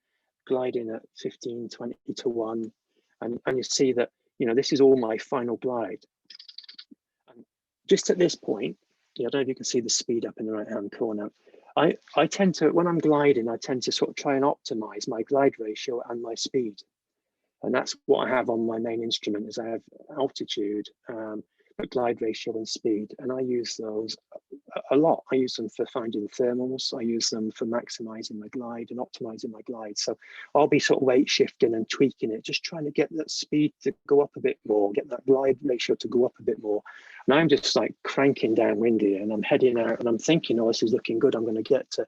gliding at 15, 20 to 1. And you see that, you know, this is all my final glide. And just at this point, you know, I don't know if you can see the speed up in the right-hand corner. I tend to, when I'm gliding, I tend to sort of try and optimize my glide ratio and my speed. And that's what I have on my main instrument, is I have altitude, glide ratio and speed. And I use those a lot. I use them for finding thermals. I use them for maximizing my glide and optimizing my glide. So I'll be sort of weight shifting and tweaking it, just trying to get that speed to go up a bit more, get that glide ratio to go up a bit more. And I'm just like cranking downwind here, and I'm heading out, and I'm thinking, oh, this is looking good. I'm going to get to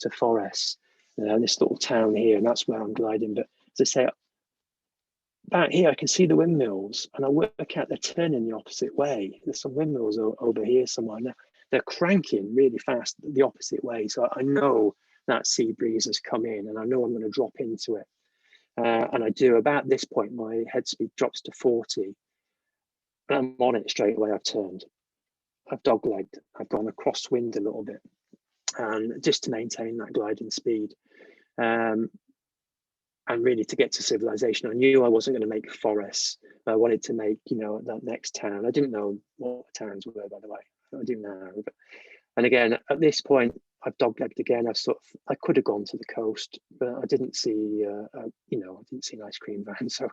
Forres, this little town here, and that's where I'm gliding. But as I say, back here, I can see the windmills, and I work out they're turning the opposite way. There's some windmills over here somewhere. Now they're cranking really fast the opposite way. So I know that sea breeze has come in, and I know I'm going to drop into it. And I do. About this point, my head speed drops to 40. And I'm on it straight away. I've turned. I've doglegged. I've gone across wind a little bit, and just to maintain that gliding speed. And really to get to civilization. I knew I wasn't going to make Forres. I wanted to make, you know, that next town. I didn't know what the towns were, by the way. I do now. But, and again, at this point, I've doglegged again. I could have gone to the coast, but I didn't see, you know, I didn't see an ice cream van. So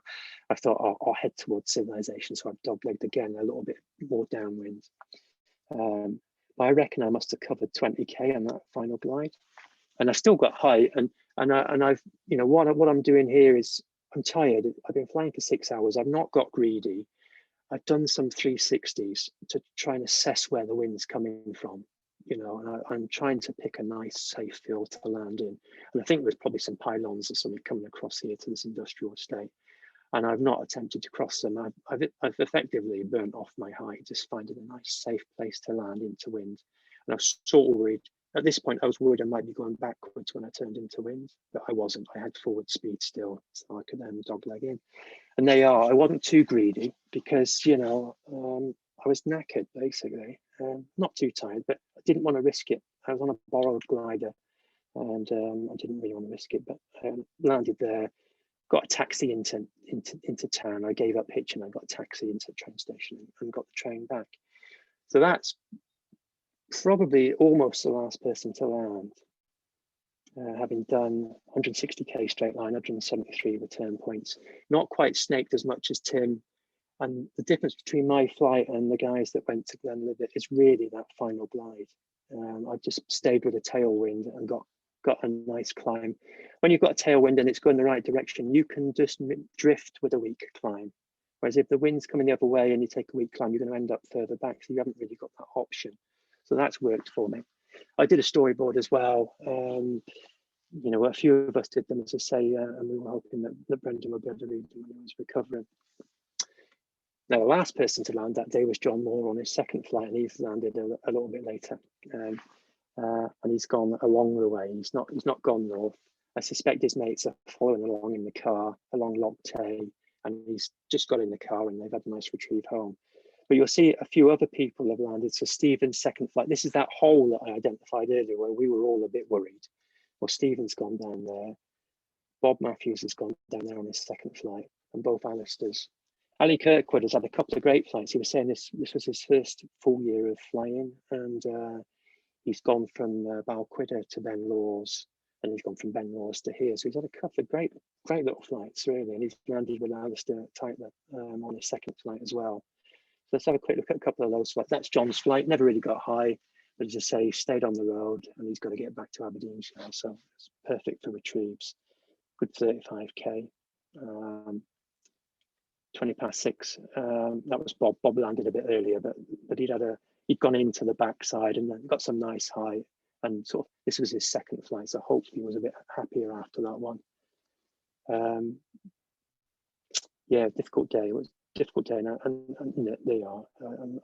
I thought, I'll head towards civilization. So I've doglegged again, a little bit more downwind. But I reckon I must have covered 20k on that final glide. And I've still got height, and I've, you know, what I'm doing here is I'm tired. I've been flying for 6 hours. I've not got greedy. I've done some 360s to try and assess where the wind's coming from, you know, and I'm trying to pick a nice, safe field to land in. And I think there's probably some pylons or something coming across here to this industrial estate. And I've not attempted to cross them. I've effectively burnt off my height, just finding a nice, safe place to land into wind. And I was sort of worried. At this point, I was worried I might be going backwards when I turned into wind, but I wasn't. I had forward speed still, so I could then dogleg in. And they are. I wasn't too greedy because, you know, I was knackered, basically. Not too tired, but I didn't want to risk it. I was on a borrowed glider, and I didn't really want to risk it, but landed there, got a taxi into town. I gave up hitching. I got a taxi into the train station and got the train back. So that's probably almost the last person to land, having done 160k straight line, 173 return points, not quite snaked as much as Tim. And the difference between my flight and the guys that went to Glenlivet is really that final glide. I just stayed with a tailwind and got a nice climb. When you've got a tailwind and it's going the right direction, you can just drift with a weak climb. Whereas if the wind's coming the other way and you take a weak climb, you're going to end up further back. So you haven't really got that option. So that's worked for me. I did a storyboard as well. You know, a few of us did them, as I say, and we were hoping that Brendan would be able to read them when he was recovering. Now, the last person to land that day was John Moore on his second flight, and he's landed a little bit later. and he's gone along the way. He's not gone north. I suspect his mates are following along in the car along Loch Tay, and he's just got in the car and they've had a nice retrieve home. But you'll see a few other people have landed. So Stephen's second flight, this is that hole that I identified earlier where we were all a bit worried. Well, Stephen's gone down there. Bob Matthews has gone down there on his second flight, and both Alistairs. Ali Kirkwood has had a couple of great flights. He was saying this was his first full year of flying, and he's gone from Balquhidder to Ben Lawes, and he's gone from Ben Lawes to here. So he's had a couple of great little flights, really, and he's landed with Alistair Tytler on his second flight as well. So let's have a quick look at a couple of those flights. That's John's flight, never really got high, but as I say, he stayed on the road, and he's got to get back to Aberdeenshire, so it's perfect for retrieves. Good 35k. 20 past 6. That was Bob. Bob landed a bit earlier, but he'd gone into the backside and then got some nice height. And sort of this was his second flight, so hopefully he was a bit happier after that one. Yeah, difficult day. It was a difficult day, and they are.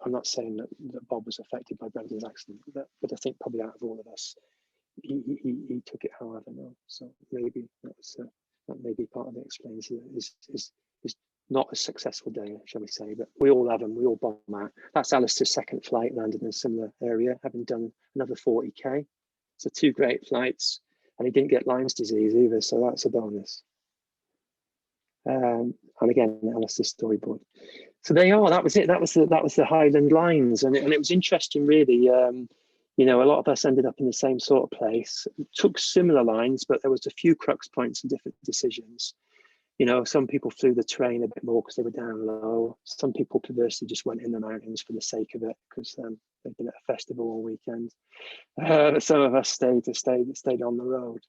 I'm not saying that Bob was affected by Brendan's accident, but I think probably out of all of us, he took it however no. So maybe that may be part of it explains his not a successful day, shall we say, but we all have them, we all bomb out. That's Alistair's second flight, landed in a similar area, having done another 40k. So 2 great flights, and he didn't get Lyme's disease either, so that's a bonus. And again, Alistair's storyboard. So there you are, that was it, that was the Highland Lines, and it was interesting really. You know, a lot of us ended up in the same sort of place, took similar lines, but there was a few crux points and different decisions. You know, some people flew the terrain a bit more because they were down low. Some people perversely just went in the mountains for the sake of it because they'd been at a festival all weekend. Some of us stayed on the road.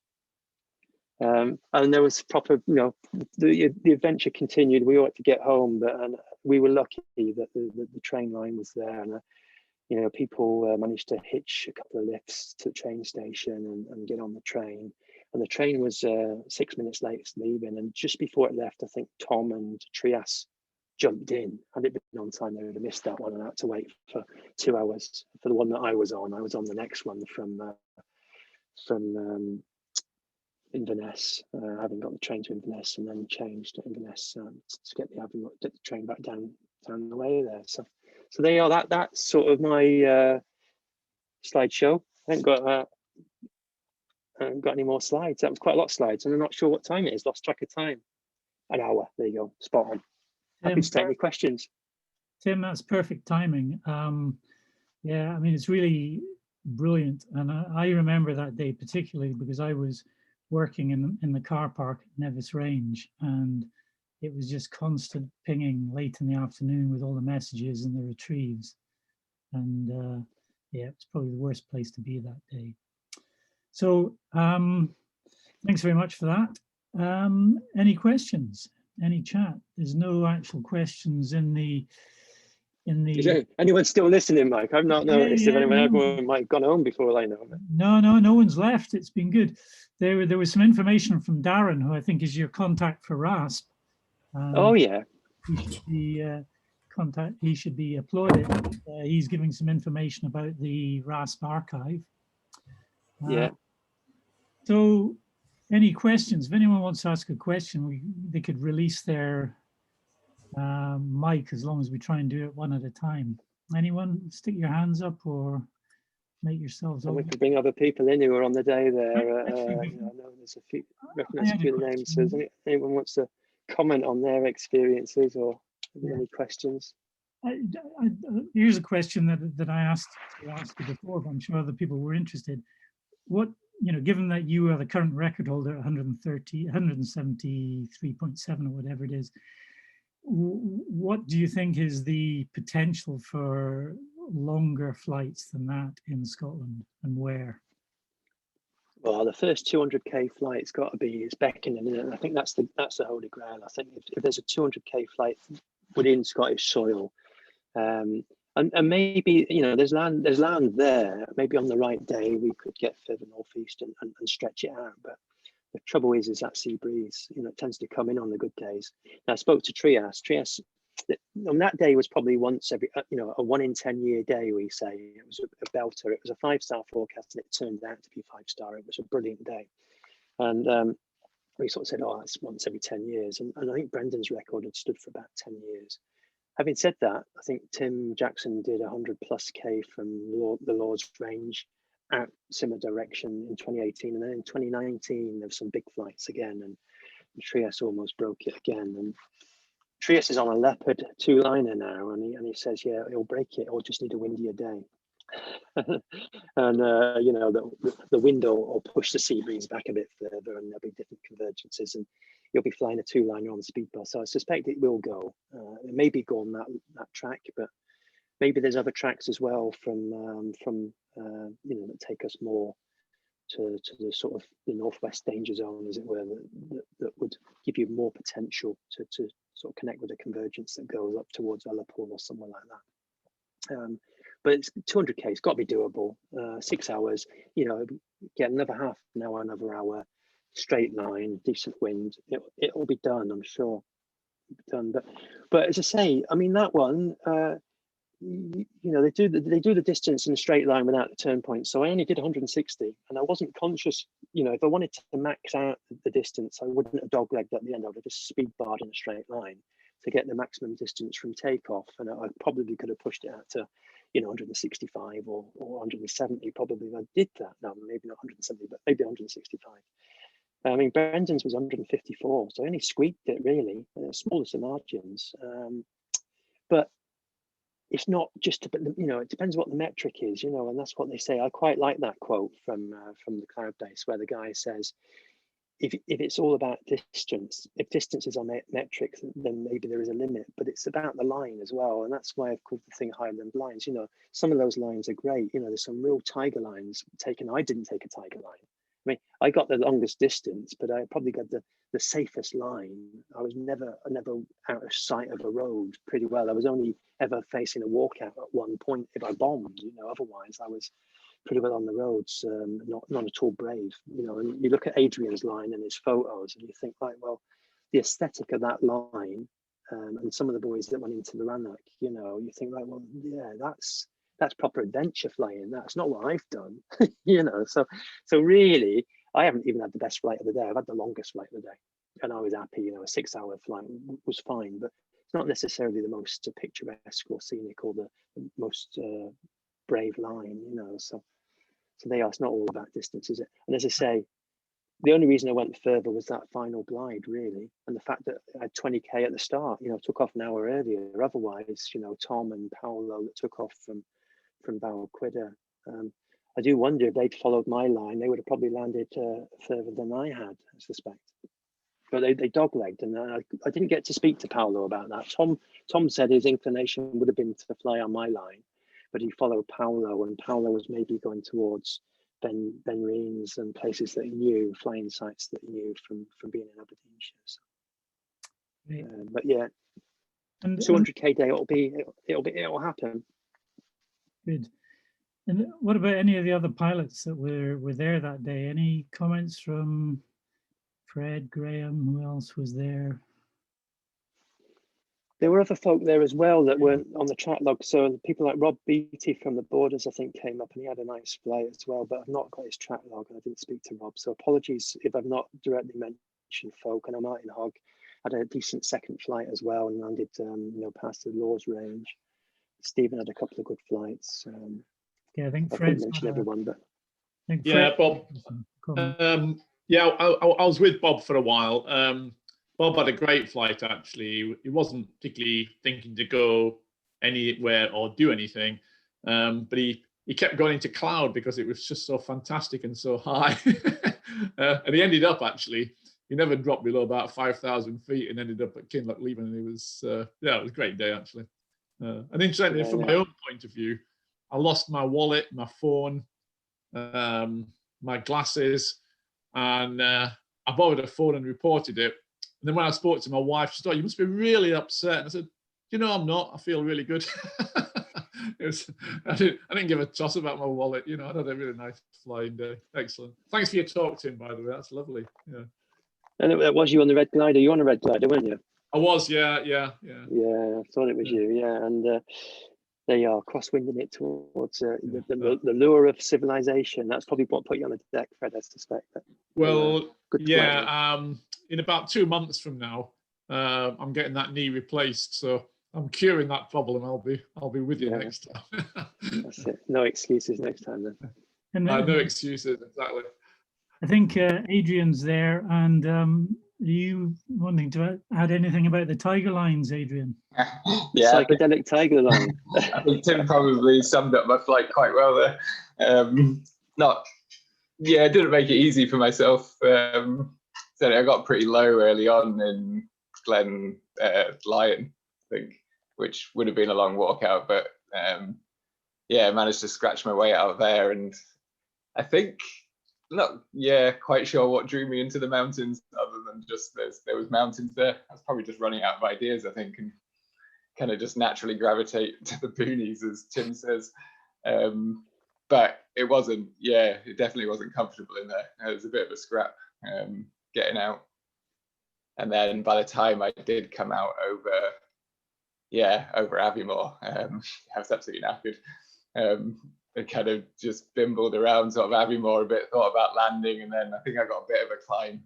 And there was proper, you know, the adventure continued. We ought to get home, but we were lucky that the train line was there, and you know, people managed to hitch a couple of lifts to the train station and get on the train. And the train was 6 minutes late leaving, and just before it left, I think Tom and Trias jumped in. Had it been on time, they would have missed that one and had to wait for 2 hours for the one that I was on. I was on the next one from Inverness, having got the train to Inverness and then changed to Inverness to get the train back down the way there. So there you are. That's sort of my slideshow. I haven't got any more slides. That was quite a lot of slides, and I'm not sure what time it is. Lost track of time. An hour. There you go. Spot on. Happy to take any questions. Tim, that's perfect timing. Yeah, I mean, it's really brilliant. And I remember that day particularly because I was working in the car park at Nevis Range, and it was just constant pinging late in the afternoon with all the messages and the retrieves. And yeah, it's probably the worst place to be that day. So thanks very much for that. Any questions? Any chat? There's no actual questions in the. Anyone still listening, Mike? I've not noticed if anyone might have gone home before I know of it. No one's left. It's been good. There was some information from Darren, who I think is your contact for RASP. Oh yeah. He should be applauded. He's giving some information about the RASP archive. Yeah. So, any questions? If anyone wants to ask a question, they could release their mic as long as we try and do it one at a time. Anyone, stick your hands up or make yourselves. And we can bring other people in who are on the day there. I know there's a few, recognize a few of the names. So if anyone wants to comment on their experiences or any questions? Here's a question that I asked you before, but I'm sure other people were interested. What, given that you are the current record holder at 173.7 or whatever it is, what do you think is the potential for longer flights than that in Scotland, and where? Well, the first 200k flight's got to be beckoning, and I think that's the holy grail. I think if there's a 200k flight within Scottish soil, and maybe there's land there. Maybe on the right day we could get further northeast and stretch it out. But the trouble is that sea breeze, it tends to come in on the good days. Now, I spoke to Trias. Trias on that day was probably once every, a 1 in 10 year day, we say. It was a belter. It was a 5-star forecast, and it turned out to be 5-star. It was a brilliant day. And we sort of said, oh, that's once every 10 years. And I think Brendan's record had stood for about 10 years. Having said that, I think Tim Jackson did 100+ K from the Lord's Range out similar direction in 2018. And then in 2019, there were some big flights again, and Trias almost broke it again. And Trias is on a Leopard 2-liner now, and he says, yeah, he'll break it, or just need a windier day. And the wind will push the sea breeze back a bit further, and there'll be different convergences, and you'll be flying a 2-liner on the speed bus. So I suspect it will go. It may be go on that track, but maybe there's other tracks as well from that take us more to the sort of the northwest danger zone, as it were, that would give you more potential to sort of connect with a convergence that goes up towards Aberfoyle or somewhere like that. But it's 200K, it's got to be doable. 6 hours, get another half an hour, another hour, straight line, decent wind. It will be done, I'm sure. Done, but as I say, I mean, that one, they do the distance in a straight line without the turn point. So I only did 160, and I wasn't conscious. If I wanted to max out the distance, I wouldn't have doglegged at the end. I would have just speed barred in a straight line to get the maximum distance from takeoff, and I probably could have pushed it out to 165 or 170 probably if I did that. No, maybe not 170, but maybe 165. I mean, Brendan's was 154, so I only squeaked it really, smallest of margins. But it's not just, it depends what the metric is, and that's what they say. I quite like that quote from the Cloud Base, where the guy says, if it's all about distance, if distance is our metric, then maybe there is a limit, but it's about the line as well. And that's why I've called the thing Highland Lines. Some of those lines are great. There's some real tiger lines taken. I didn't take a tiger line. I mean, I got the longest distance, but I probably got the safest line. I was never out of sight of a road pretty well. I was only ever facing a walkout at one point if I bombed, otherwise I was pretty well on the roads, not at all brave, and you look at Adrian's line and his photos and you think, right, well, the aesthetic of that line, and some of the boys that went into the Rannoch, you think, right, well, yeah, that's proper adventure flying. That's not what I've done, so really, I haven't even had the best flight of the day. I've had the longest flight of the day, and I was happy. A 6-hour flight was fine, but it's not necessarily the most picturesque or scenic or the most brave line, so they are. It's not all about distance, is it? And as I say, the only reason I went further was that final glide, really, and the fact that I had 20K at the start. Took off an hour earlier. Otherwise, Tom and Paolo that took off from Balquhidder. I do wonder if they'd followed my line, they would have probably landed further than I had, I suspect. But they doglegged, and I didn't get to speak to Paolo about that. Tom said his inclination would have been to fly on my line, but he followed Paolo, and Paolo was maybe going towards Ben Reen's and places that he knew, flying sites that he knew from being in Aberdeenshire. So, right. But yeah, and 200K day, it'll happen. Good. And what about any of the other pilots that were there that day? Any comments from Fred, Graham? Who else was there? There were other folk there as well that weren't on the track log. So people like Rob Beattie from the Borders, I think, came up, and he had a nice flight as well. But I've not got his track log, and I didn't speak to Rob. So apologies if I've not directly mentioned folk. I know Martin Hogg had a decent second flight as well, and landed past the Lord's Range. Stephen had a couple of good flights. Yeah, I think Fred mentioned everyone, but Bob. I was with Bob for a while. Bob had a great flight, actually. He wasn't particularly thinking to go anywhere or do anything, but he kept going into cloud because it was just so fantastic and so high. And he ended up, actually, he never dropped below about 5,000 feet and ended up at Kinloch Leven. And it was it was a great day, actually. And incidentally, from my own point of view, I lost my wallet, my phone, my glasses, and I borrowed a phone and reported it. And then when I spoke to my wife, she said, "Oh, you must be really upset." And I said, I'm not. I feel really good. I didn't give a toss about my wallet. I had a really nice flying day. Excellent. Thanks for your talk, Tim, by the way. That's lovely. Yeah. And it was you on the Red Glider. You were on a Red Glider, weren't you? I was, yeah. Yeah, I thought it was you. Yeah, and there you are, crosswinding it towards the lure of civilization. That's probably what put you on the deck, Fred, I suspect. Well, good yeah. In about 2 months from now, I'm getting that knee replaced, so I'm curing that problem. I'll be with you next time. That's it. No excuses next time then. And no excuses, exactly. I think Adrian's there, and are you wanting to add anything about the tiger lines, Adrian? Yeah, psychedelic tiger line. I think Tim probably summed up my flight quite well there. It didn't make it easy for myself. So I got pretty low early on in Glen Lyon, I think, which would have been a long walk out, but I managed to scratch my way out of there, and I think not quite sure what drew me into the mountains other than just there was mountains there. I was probably just running out of ideas, I think, and kind of just naturally gravitate to the boonies, as Tim says. But it wasn't, it definitely wasn't comfortable in there. It was a bit of a scrap getting out. And then by the time I did come out over Aviemore, I was absolutely knackered. I kind of just bimbled around sort of Aviemore a bit, thought about landing, and then I think I got a bit of a climb.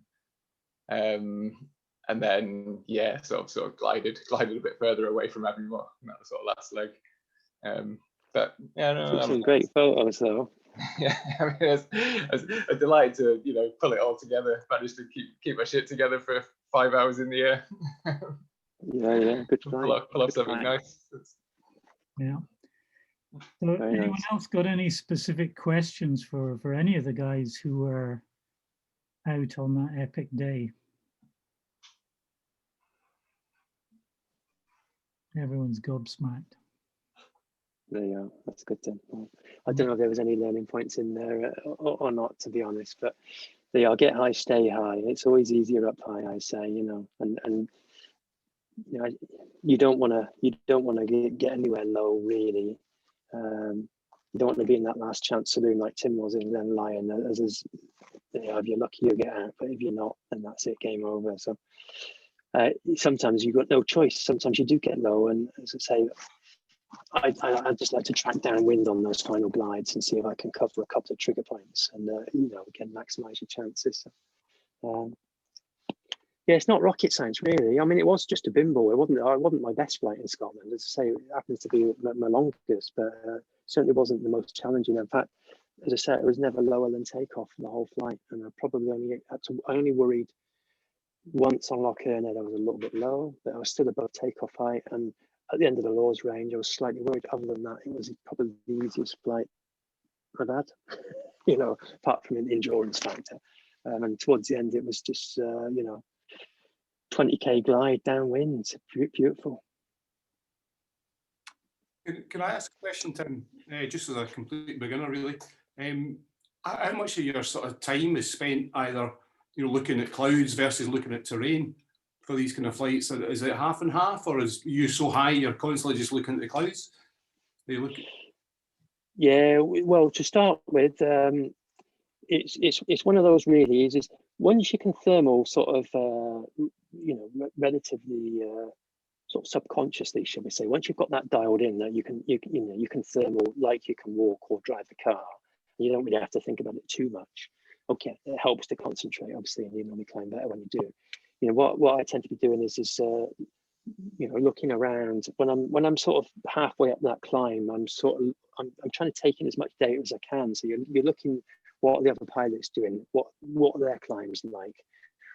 And then sort of glided a bit further away from Aviemore, and that was sort of last leg. But some great photos though. Yeah, I mean, I was delighted to pull it all together. Managed to keep my shit together for 5 hours in the air. Good flight. Pull off something nice. Yeah. So anyone else got any specific questions for any of the guys who were out on that epic day? Everyone's gobsmacked. There you are. That's good then. I don't know if there was any learning points in there or not, to be honest, but they are get high, stay high. It's always easier up high, I say, and you don't want to get anywhere low, really. You don't want to be in that last chance saloon like Tim was in Glen Lyon. If you're lucky, you get out, but if you're not, then that's it, game over. So sometimes you've got no choice. Sometimes you do get low, and as I say, I just like to track down wind on those final glides and see if I can cover a couple of trigger points and again maximize your chances. So, it's not rocket science really. I mean, it was just a bimble. It wasn't my best flight in Scotland. As I say, it happens to be my longest, but certainly wasn't the most challenging. In fact, as I said, it was never lower than takeoff for the whole flight, and I only worried once on Loch Earn that I was a little bit low, but I was still above takeoff height, and at the end of the Lord's range, I was slightly worried. Other than that, it was probably the easiest flight I've had, apart from an endurance factor. And towards the end, it was just, 20k glide downwind, beautiful. Can I ask a question, Tim? Just as a complete beginner, really. How much of your sort of time is spent either, looking at clouds versus looking at terrain for these kind of flights? Is it half and half, or is you so high you're constantly just looking at the clouds? Yeah, well, to start with, it's one of those really is once you can thermal sort of relatively sort of subconsciously, shall we say, once you've got that dialed in that you can thermal like you can walk or drive the car, you don't really have to think about it too much. Okay, it helps to concentrate, obviously, and you normally climb better when you do. What I tend to be doing is looking around when I'm sort of halfway up that climb. I'm trying to take in as much data as I can. So you're looking what are the other pilots doing, what are their climbs like,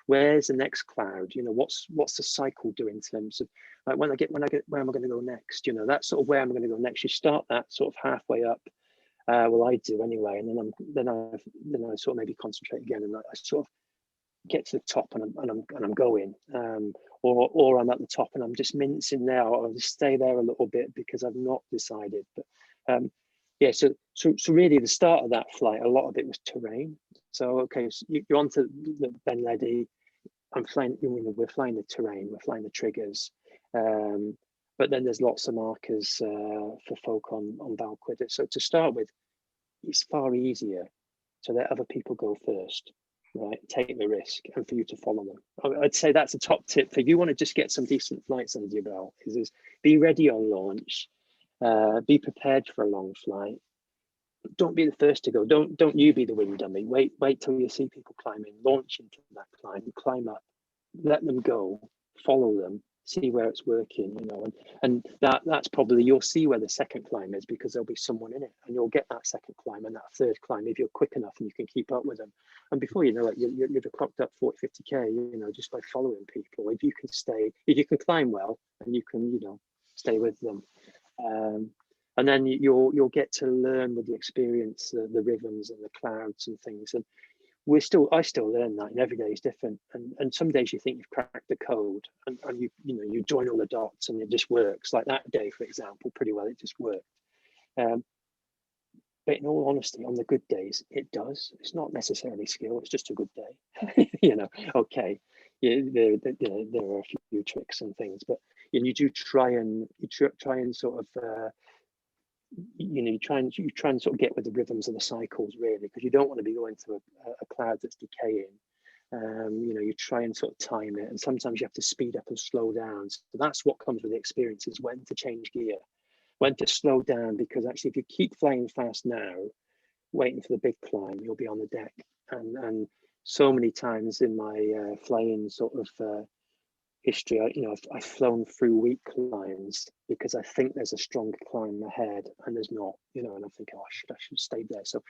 where's the next cloud, what's the cycle doing in terms of like when I get where am I going to go next, that's sort of where I'm going to go next. You start that sort of halfway up. Well, I do anyway, and then I sort of maybe concentrate again, and I sort of get to the top and I'm going, or I'm at the top and I'm just mincing there, or I'll just stay there a little bit because I've not decided. But so really the start of that flight, a lot of it was terrain. So okay, so you're onto the Ben Ledi. I'm flying. We're flying the terrain. We're flying the triggers. But then there's lots of markers for folk on Balquhidder. So to start with, it's far easier to let other people go first. right? Take the risk, and for you to follow them. I'd say that's a top tip if you want to just get some decent flights under your belt. Is be ready on launch, be prepared for a long flight. Don't be the first to go. Don't you be the wind dummy. Wait till you see people climbing, launch into that climb, climb up, let them go, follow them, see where it's working, you know, and that's probably, you'll see where the second climb is, because there'll be someone in it, and you'll get that second climb and that third climb if you're quick enough and you can keep up with them. And before you know it, you've clocked up 40, 50K, you know, just by following people. If you can climb well, and you can, you know, stay with them. And then you'll get to learn with the experience, the rhythms and the clouds and things. And I still learn that, and every day is different. And some days you think you've cracked the code, and you join all the dots and it just works. Like that day, for example, pretty well, it just worked. But in all honesty, on the good days, it does. It's not necessarily skill; it's just a good day. You know, okay. Yeah, there are a few tricks and things, but you do try and sort of. You try and sort of get with the rhythms of the cycles, really, because you don't want to be going through a cloud that's decaying. You try and sort of time it, and sometimes you have to speed up and slow down. So that's what comes with the experience, is when to change gear, when to slow down, because actually if you keep flying fast now, waiting for the big climb, you'll be on the deck. And so many times in my flying sort of history, I've flown through weak climbs because I think there's a strong climb ahead and there's not, and I think, oh, I should stay there. So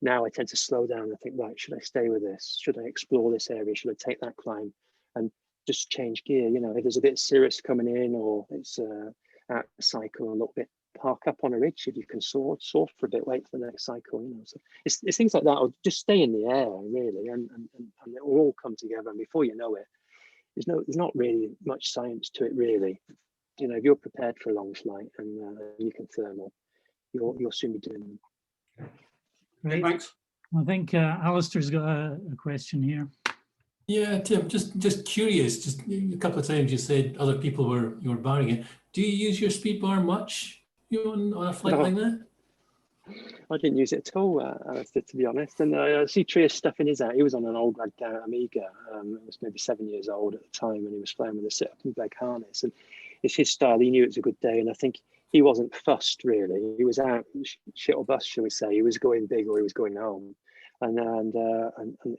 now I tend to slow down and think, right, should I stay with this? Should I explore this area? Should I take that climb and just change gear? If there's a bit of cirrus coming in, or it's out of cycle a little bit, park up on a ridge if you can soar for a bit, wait for the next cycle. So it's things like that, or just stay in the air, really, and it will all come together. And before you know it, there's not really much science to it, really. If you're prepared for a long flight and you can thermal, you'll soon be doing them. Great. Thanks. I think Alistair's got a question here. Yeah, Tim, just curious. Just a couple of times you said other people you were barring it. Do you use your speed bar much on a flight like that? I didn't use it at all, Alistair, to be honest. And I see Tria's stuffing his out. He was on an old rag down at Amiga. It was maybe 7 years old at the time, and he was flying with a sit-up and leg harness. And it's his style. He knew it was a good day, and I think he wasn't fussed, really. He was out shit or bust, shall we say. He was going big or he was going home, and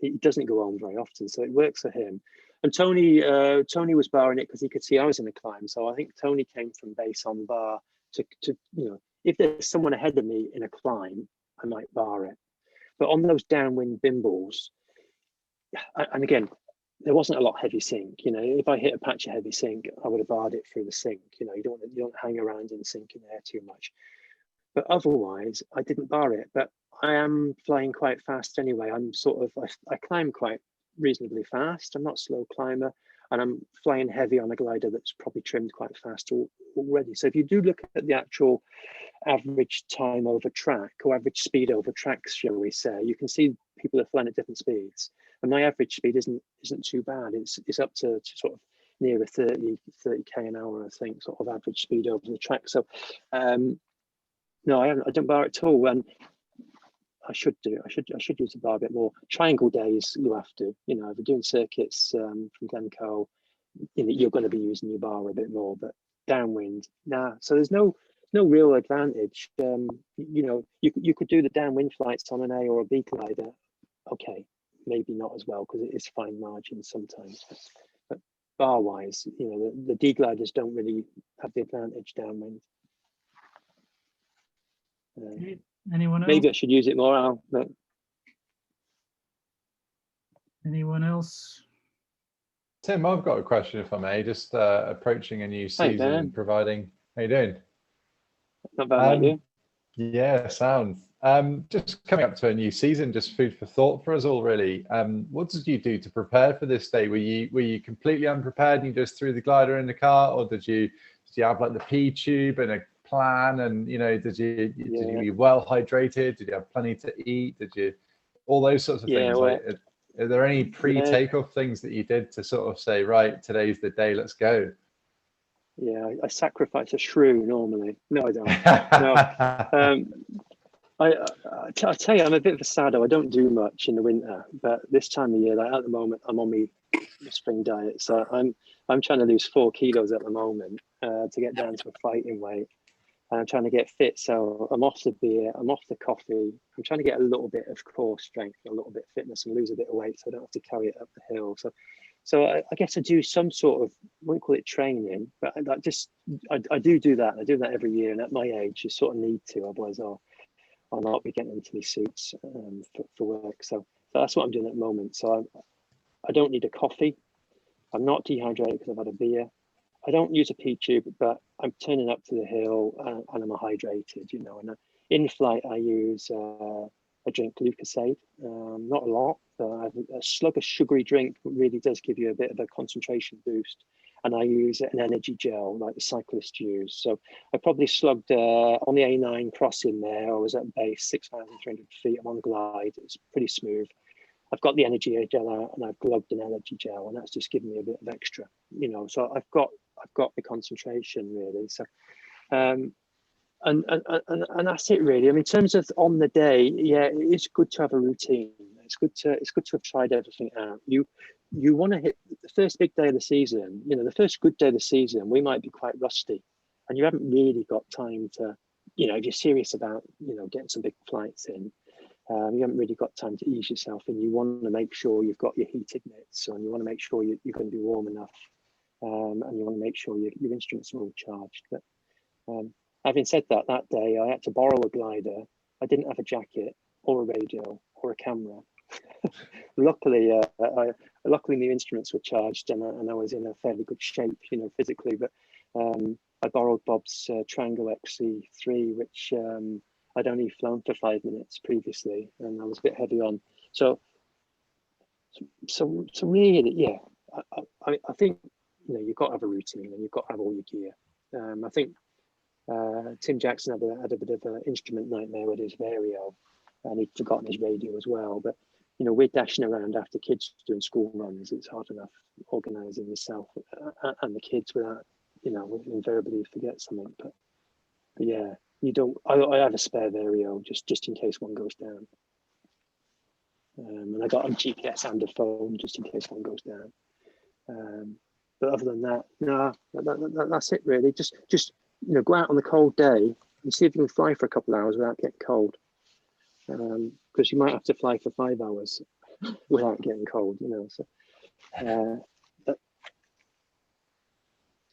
he doesn't go home very often, so it works for him. And Tony was barring it because he could see I was in a climb. So I think Tony came from base on bar to if there's someone ahead of me in a climb, I might bar it. But on those downwind bimbles, and again, there wasn't a lot heavy sink. If I hit a patch of heavy sink, I would have barred it through the sink. You don't hang around in the sink in there too much. But otherwise, I didn't bar it. But I am flying quite fast anyway. I climb quite reasonably fast. I'm not a slow climber, and I'm flying heavy on a glider that's probably trimmed quite fast already. So if you do look at the actual average time over track, or average speed over tracks, shall we say, you can see people are flying at different speeds. And my average speed isn't too bad. It's up to sort of near a 30k an hour, I think, sort of average speed over the track. So no, I don't bar it at all. And I should do. I should use the bar a bit more. Triangle days, you have to. If you're doing circuits from Glencoe, you're going to be using your bar a bit more. But downwind, nah. So there's no real advantage. You could do the downwind flights on an A or a B glider. Okay, maybe not as well because it is fine margins sometimes. But bar wise, the D gliders don't really have the advantage downwind. Anyone else? Maybe I should use it more, Al. But... Anyone else? Tim, I've got a question, if I may. Just approaching a new season and providing. How you doing? Not bad, you? Yeah, sound. Just coming up to a new season, just food for thought for us all, really. What did you do to prepare for this day? Were you completely unprepared and you just threw the glider in the car, or did you have like the P tube and a plan, and did you be well hydrated? Did you have plenty to eat? Did you all those sorts of things? Well, are there any pre-takeoff things that you did to sort of say, right, today's the day, let's go? Yeah, I sacrifice a shrew normally. No, I don't. No. I tell you, I'm a bit of a saddo. I don't do much in the winter, but this time of year, like at the moment, I'm on my spring diet, so I'm trying to lose 4 kilos at the moment to get down to a fighting weight. And I'm trying to get fit, so I'm off the beer, I'm off the coffee. I'm trying to get a little bit of core strength, a little bit of fitness, and lose a bit of weight, so I don't have to carry it up the hill. So I guess I do some sort of, I won't call it training, but I do that. I do that every year, and at my age, you sort of need to, otherwise I'll not be getting into these suits for work. So that's what I'm doing at the moment. So I don't need a coffee. I'm not dehydrated because I've had a beer. I don't use a pee tube, but I'm turning up to the hill and I'm hydrated, you know. And in flight, I use I drink Lucozade, not a lot. A slug of sugary drink really does give you a bit of a concentration boost. And I use an energy gel like the cyclists use. So I probably slugged on the A9 crossing there. I was at base 6,300 feet. I'm on glide. It's pretty smooth. I've got the energy gel out and I've glugged an energy gel, and that's just giving me a bit of extra, you know. So I've got the concentration really. So and that's it really. I mean, in terms of on the day, yeah, it's good to have a routine. It's good to have tried everything out. You want to hit the first big day of the season, you know, the first good day of the season, we might be quite rusty and you haven't really got time to, you know, if you're serious about, you know, getting some big flights in, you haven't really got time to ease yourself, and you want to make sure you've got your heated mitts, and you want to make sure you're going to be warm enough, and you want to make sure your instruments are all charged. But having said that, that day I had to borrow a glider. I didn't have a jacket or a radio or a camera. Luckily, luckily the instruments were charged, and I was in a fairly good shape, you know, physically. But I borrowed Bob's Triangle XC3, which I'd only flown for 5 minutes previously, and I was a bit heavy on. So really, yeah, I think, you know, you've got to have a routine and you've got to have all your gear. I think Tim Jackson had a bit of an instrument nightmare with his Vario, and he'd forgotten his radio as well. But you know, we're dashing around after kids doing school runs. It's hard enough organising yourself and the kids without, you know, invariably forget something. But yeah, you don't. I have a spare Vario just in case one goes down, and I got a GPS and a phone just in case one goes down. But other than that, no, that's it really. Just you know, go out on the cold day and see if you can fly for a couple of hours without getting cold. Because you might have to fly for 5 hours without getting cold, you know. So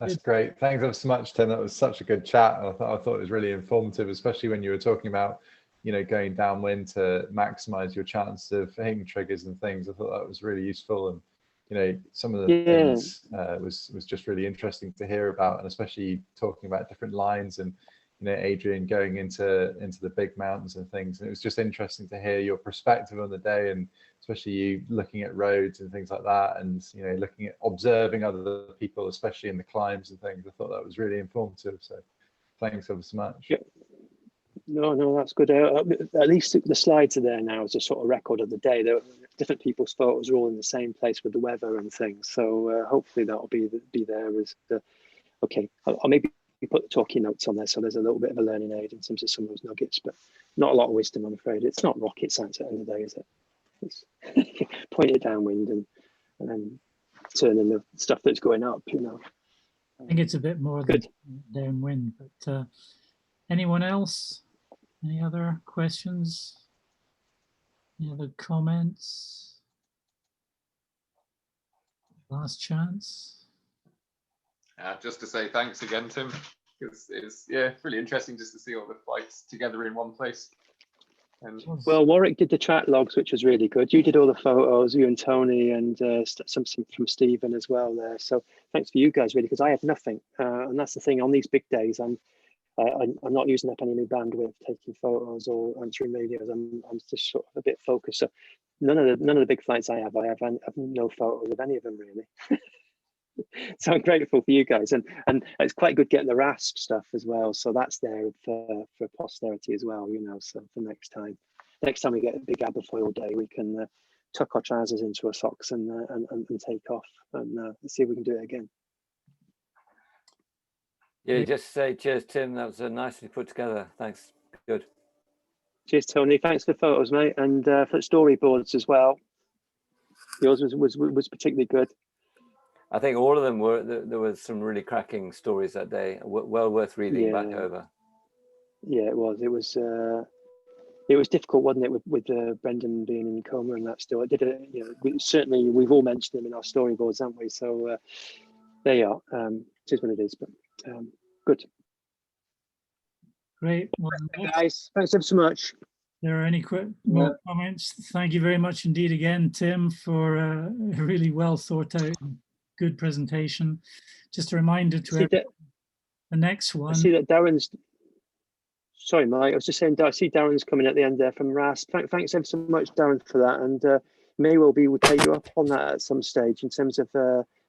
that's great. Thanks ever so much, Tim. That was such a good chat. I thought it was really informative, especially when you were talking about, you know, going downwind to maximize your chance of hitting triggers and things. I thought that was really useful, and you know, some of the things was just really interesting to hear about, and especially talking about different lines and, you know, Adrian going into the big mountains and things. And it was just interesting to hear your perspective on the day, and especially you looking at roads and things like that, and, you know, looking at observing other people, especially in the climbs and things. I thought that was really informative. So thanks ever so much. Yeah. No, that's good. At least the slides are there now as a sort of record of the day. Different people's photos are all in the same place with the weather and things. So hopefully that'll be there as the, okay. I'll maybe put the talking notes on there, so there's a little bit of a learning aid in terms of some of those nuggets, but not a lot of wisdom, I'm afraid. It's not rocket science at the end of the day, is it? It's point it downwind and then turn in the stuff that's going up, you know. I think it's a bit more than downwind, but anyone else? Any other questions? Any other comments? Last chance. Just to say thanks again, Tim. It's really interesting just to see all the flights together in one place. And well, Warwick did the track logs, which was really good. You did all the photos, you and Tony, and some from Stephen as well there. So thanks for you guys, really, because I have nothing, and that's the thing. On these big days, I'm not using up any new bandwidth taking photos or answering radios. I'm just sort of a bit focused. So none of the big flights I have no photos of any of them really. So I'm grateful for you guys, and it's quite good getting the RASP stuff as well. So that's there for posterity as well, you know. So for next time we get a big Aberfoyle day, we can tuck our trousers into our socks and take off and see if we can do it again. Yeah, just say cheers, Tim. That was nicely put together. Thanks. Good. Cheers, Tony. Thanks for the photos, mate, and for the storyboards as well. Yours was particularly good. I think all of them were. There was some really cracking stories that day. Well worth reading back over. Yeah, it was. It was difficult, wasn't it, with Brendan being in coma and that still. It did. Certainly we've all mentioned them in our storyboards, haven't we? So there you are. It is what it is. But good. Great. Well, guys, thanks ever so much. There are any more comments? Thank you very much indeed again, Tim, for a really well thought out, good presentation. Just a reminder to everyone, the next one. I see that Darren's. Sorry, Mike. I was just saying. I see Darren's coming at the end there from RASP. Thanks ever so much, Darren, for that. And may well be we'll take you up on that at some stage in terms of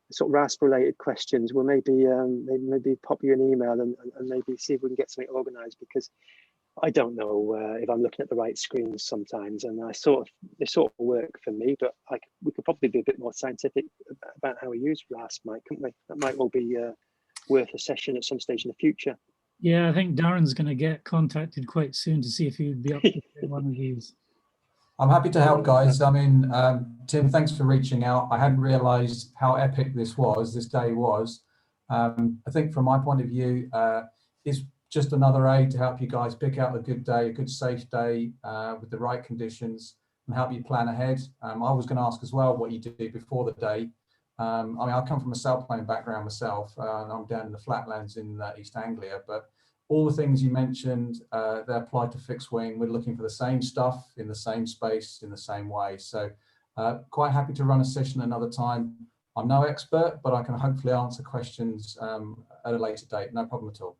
sort of RASP related questions. We'll maybe pop you an email and maybe see if we can get something organised, because I don't know if I'm looking at the right screens sometimes, and they sort of work for me, but we could probably be a bit more scientific about how we use RASP, Mike, couldn't we? That might well be worth a session at some stage in the future. Yeah, I think Darren's going to get contacted quite soon to see if he would be up to one of these. I'm happy to help, guys. I mean, Tim, thanks for reaching out. I hadn't realised how epic this day was. I think from my point of view, it's just another aid to help you guys pick out a good day, a good safe day with the right conditions, and help you plan ahead. I was going to ask as well what you do before the day. I mean, I come from a sailplane background myself, and I'm down in the flatlands in East Anglia, but all the things you mentioned, they apply to fixed wing. We're looking for the same stuff in the same space, in the same way. So quite happy to run a session another time. I'm no expert, but I can hopefully answer questions at a later date. No problem at all.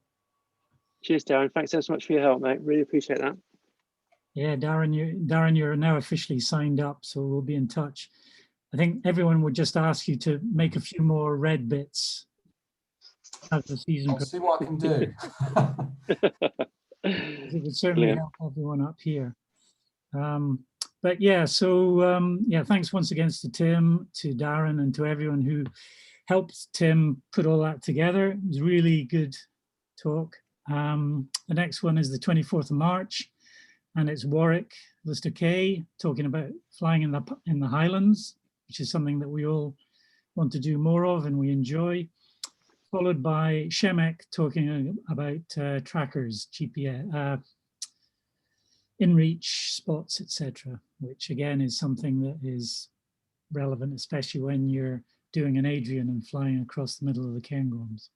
Cheers, Darren. Thanks so much for your help, mate. Really appreciate that. Yeah, Darren, you're now officially signed up, so we'll be in touch. I think everyone would just ask you to make a few more red bits as the season. I'll see what I can do. It would certainly help everyone up here. But yeah, so yeah, thanks once again to Tim, to Darren, and to everyone who helped Tim put all that together. It was really good talk. The next one is the 24th of March, and it's Warwick, Lister K, talking about flying in the Highlands, which is something that we all want to do more of and we enjoy. Followed by Shemek talking about trackers, GPS, in-reach spots, etc., which again is something that is relevant, especially when you're doing an Adrian and flying across the middle of the Cairngorms.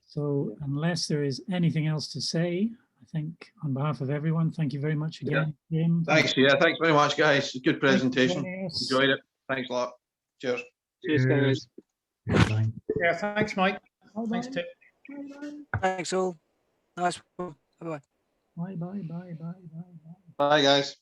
So unless there is anything else to say, I think on behalf of everyone, thank you very much again. Yeah. Thanks. Yeah, thanks very much, guys. Good presentation. Enjoyed it. Thanks a lot. Cheers. Cheers, guys. Yeah, thanks, Mike. Thanks, Tim. Thanks all. Nice. Bye-bye. Bye. Bye, guys.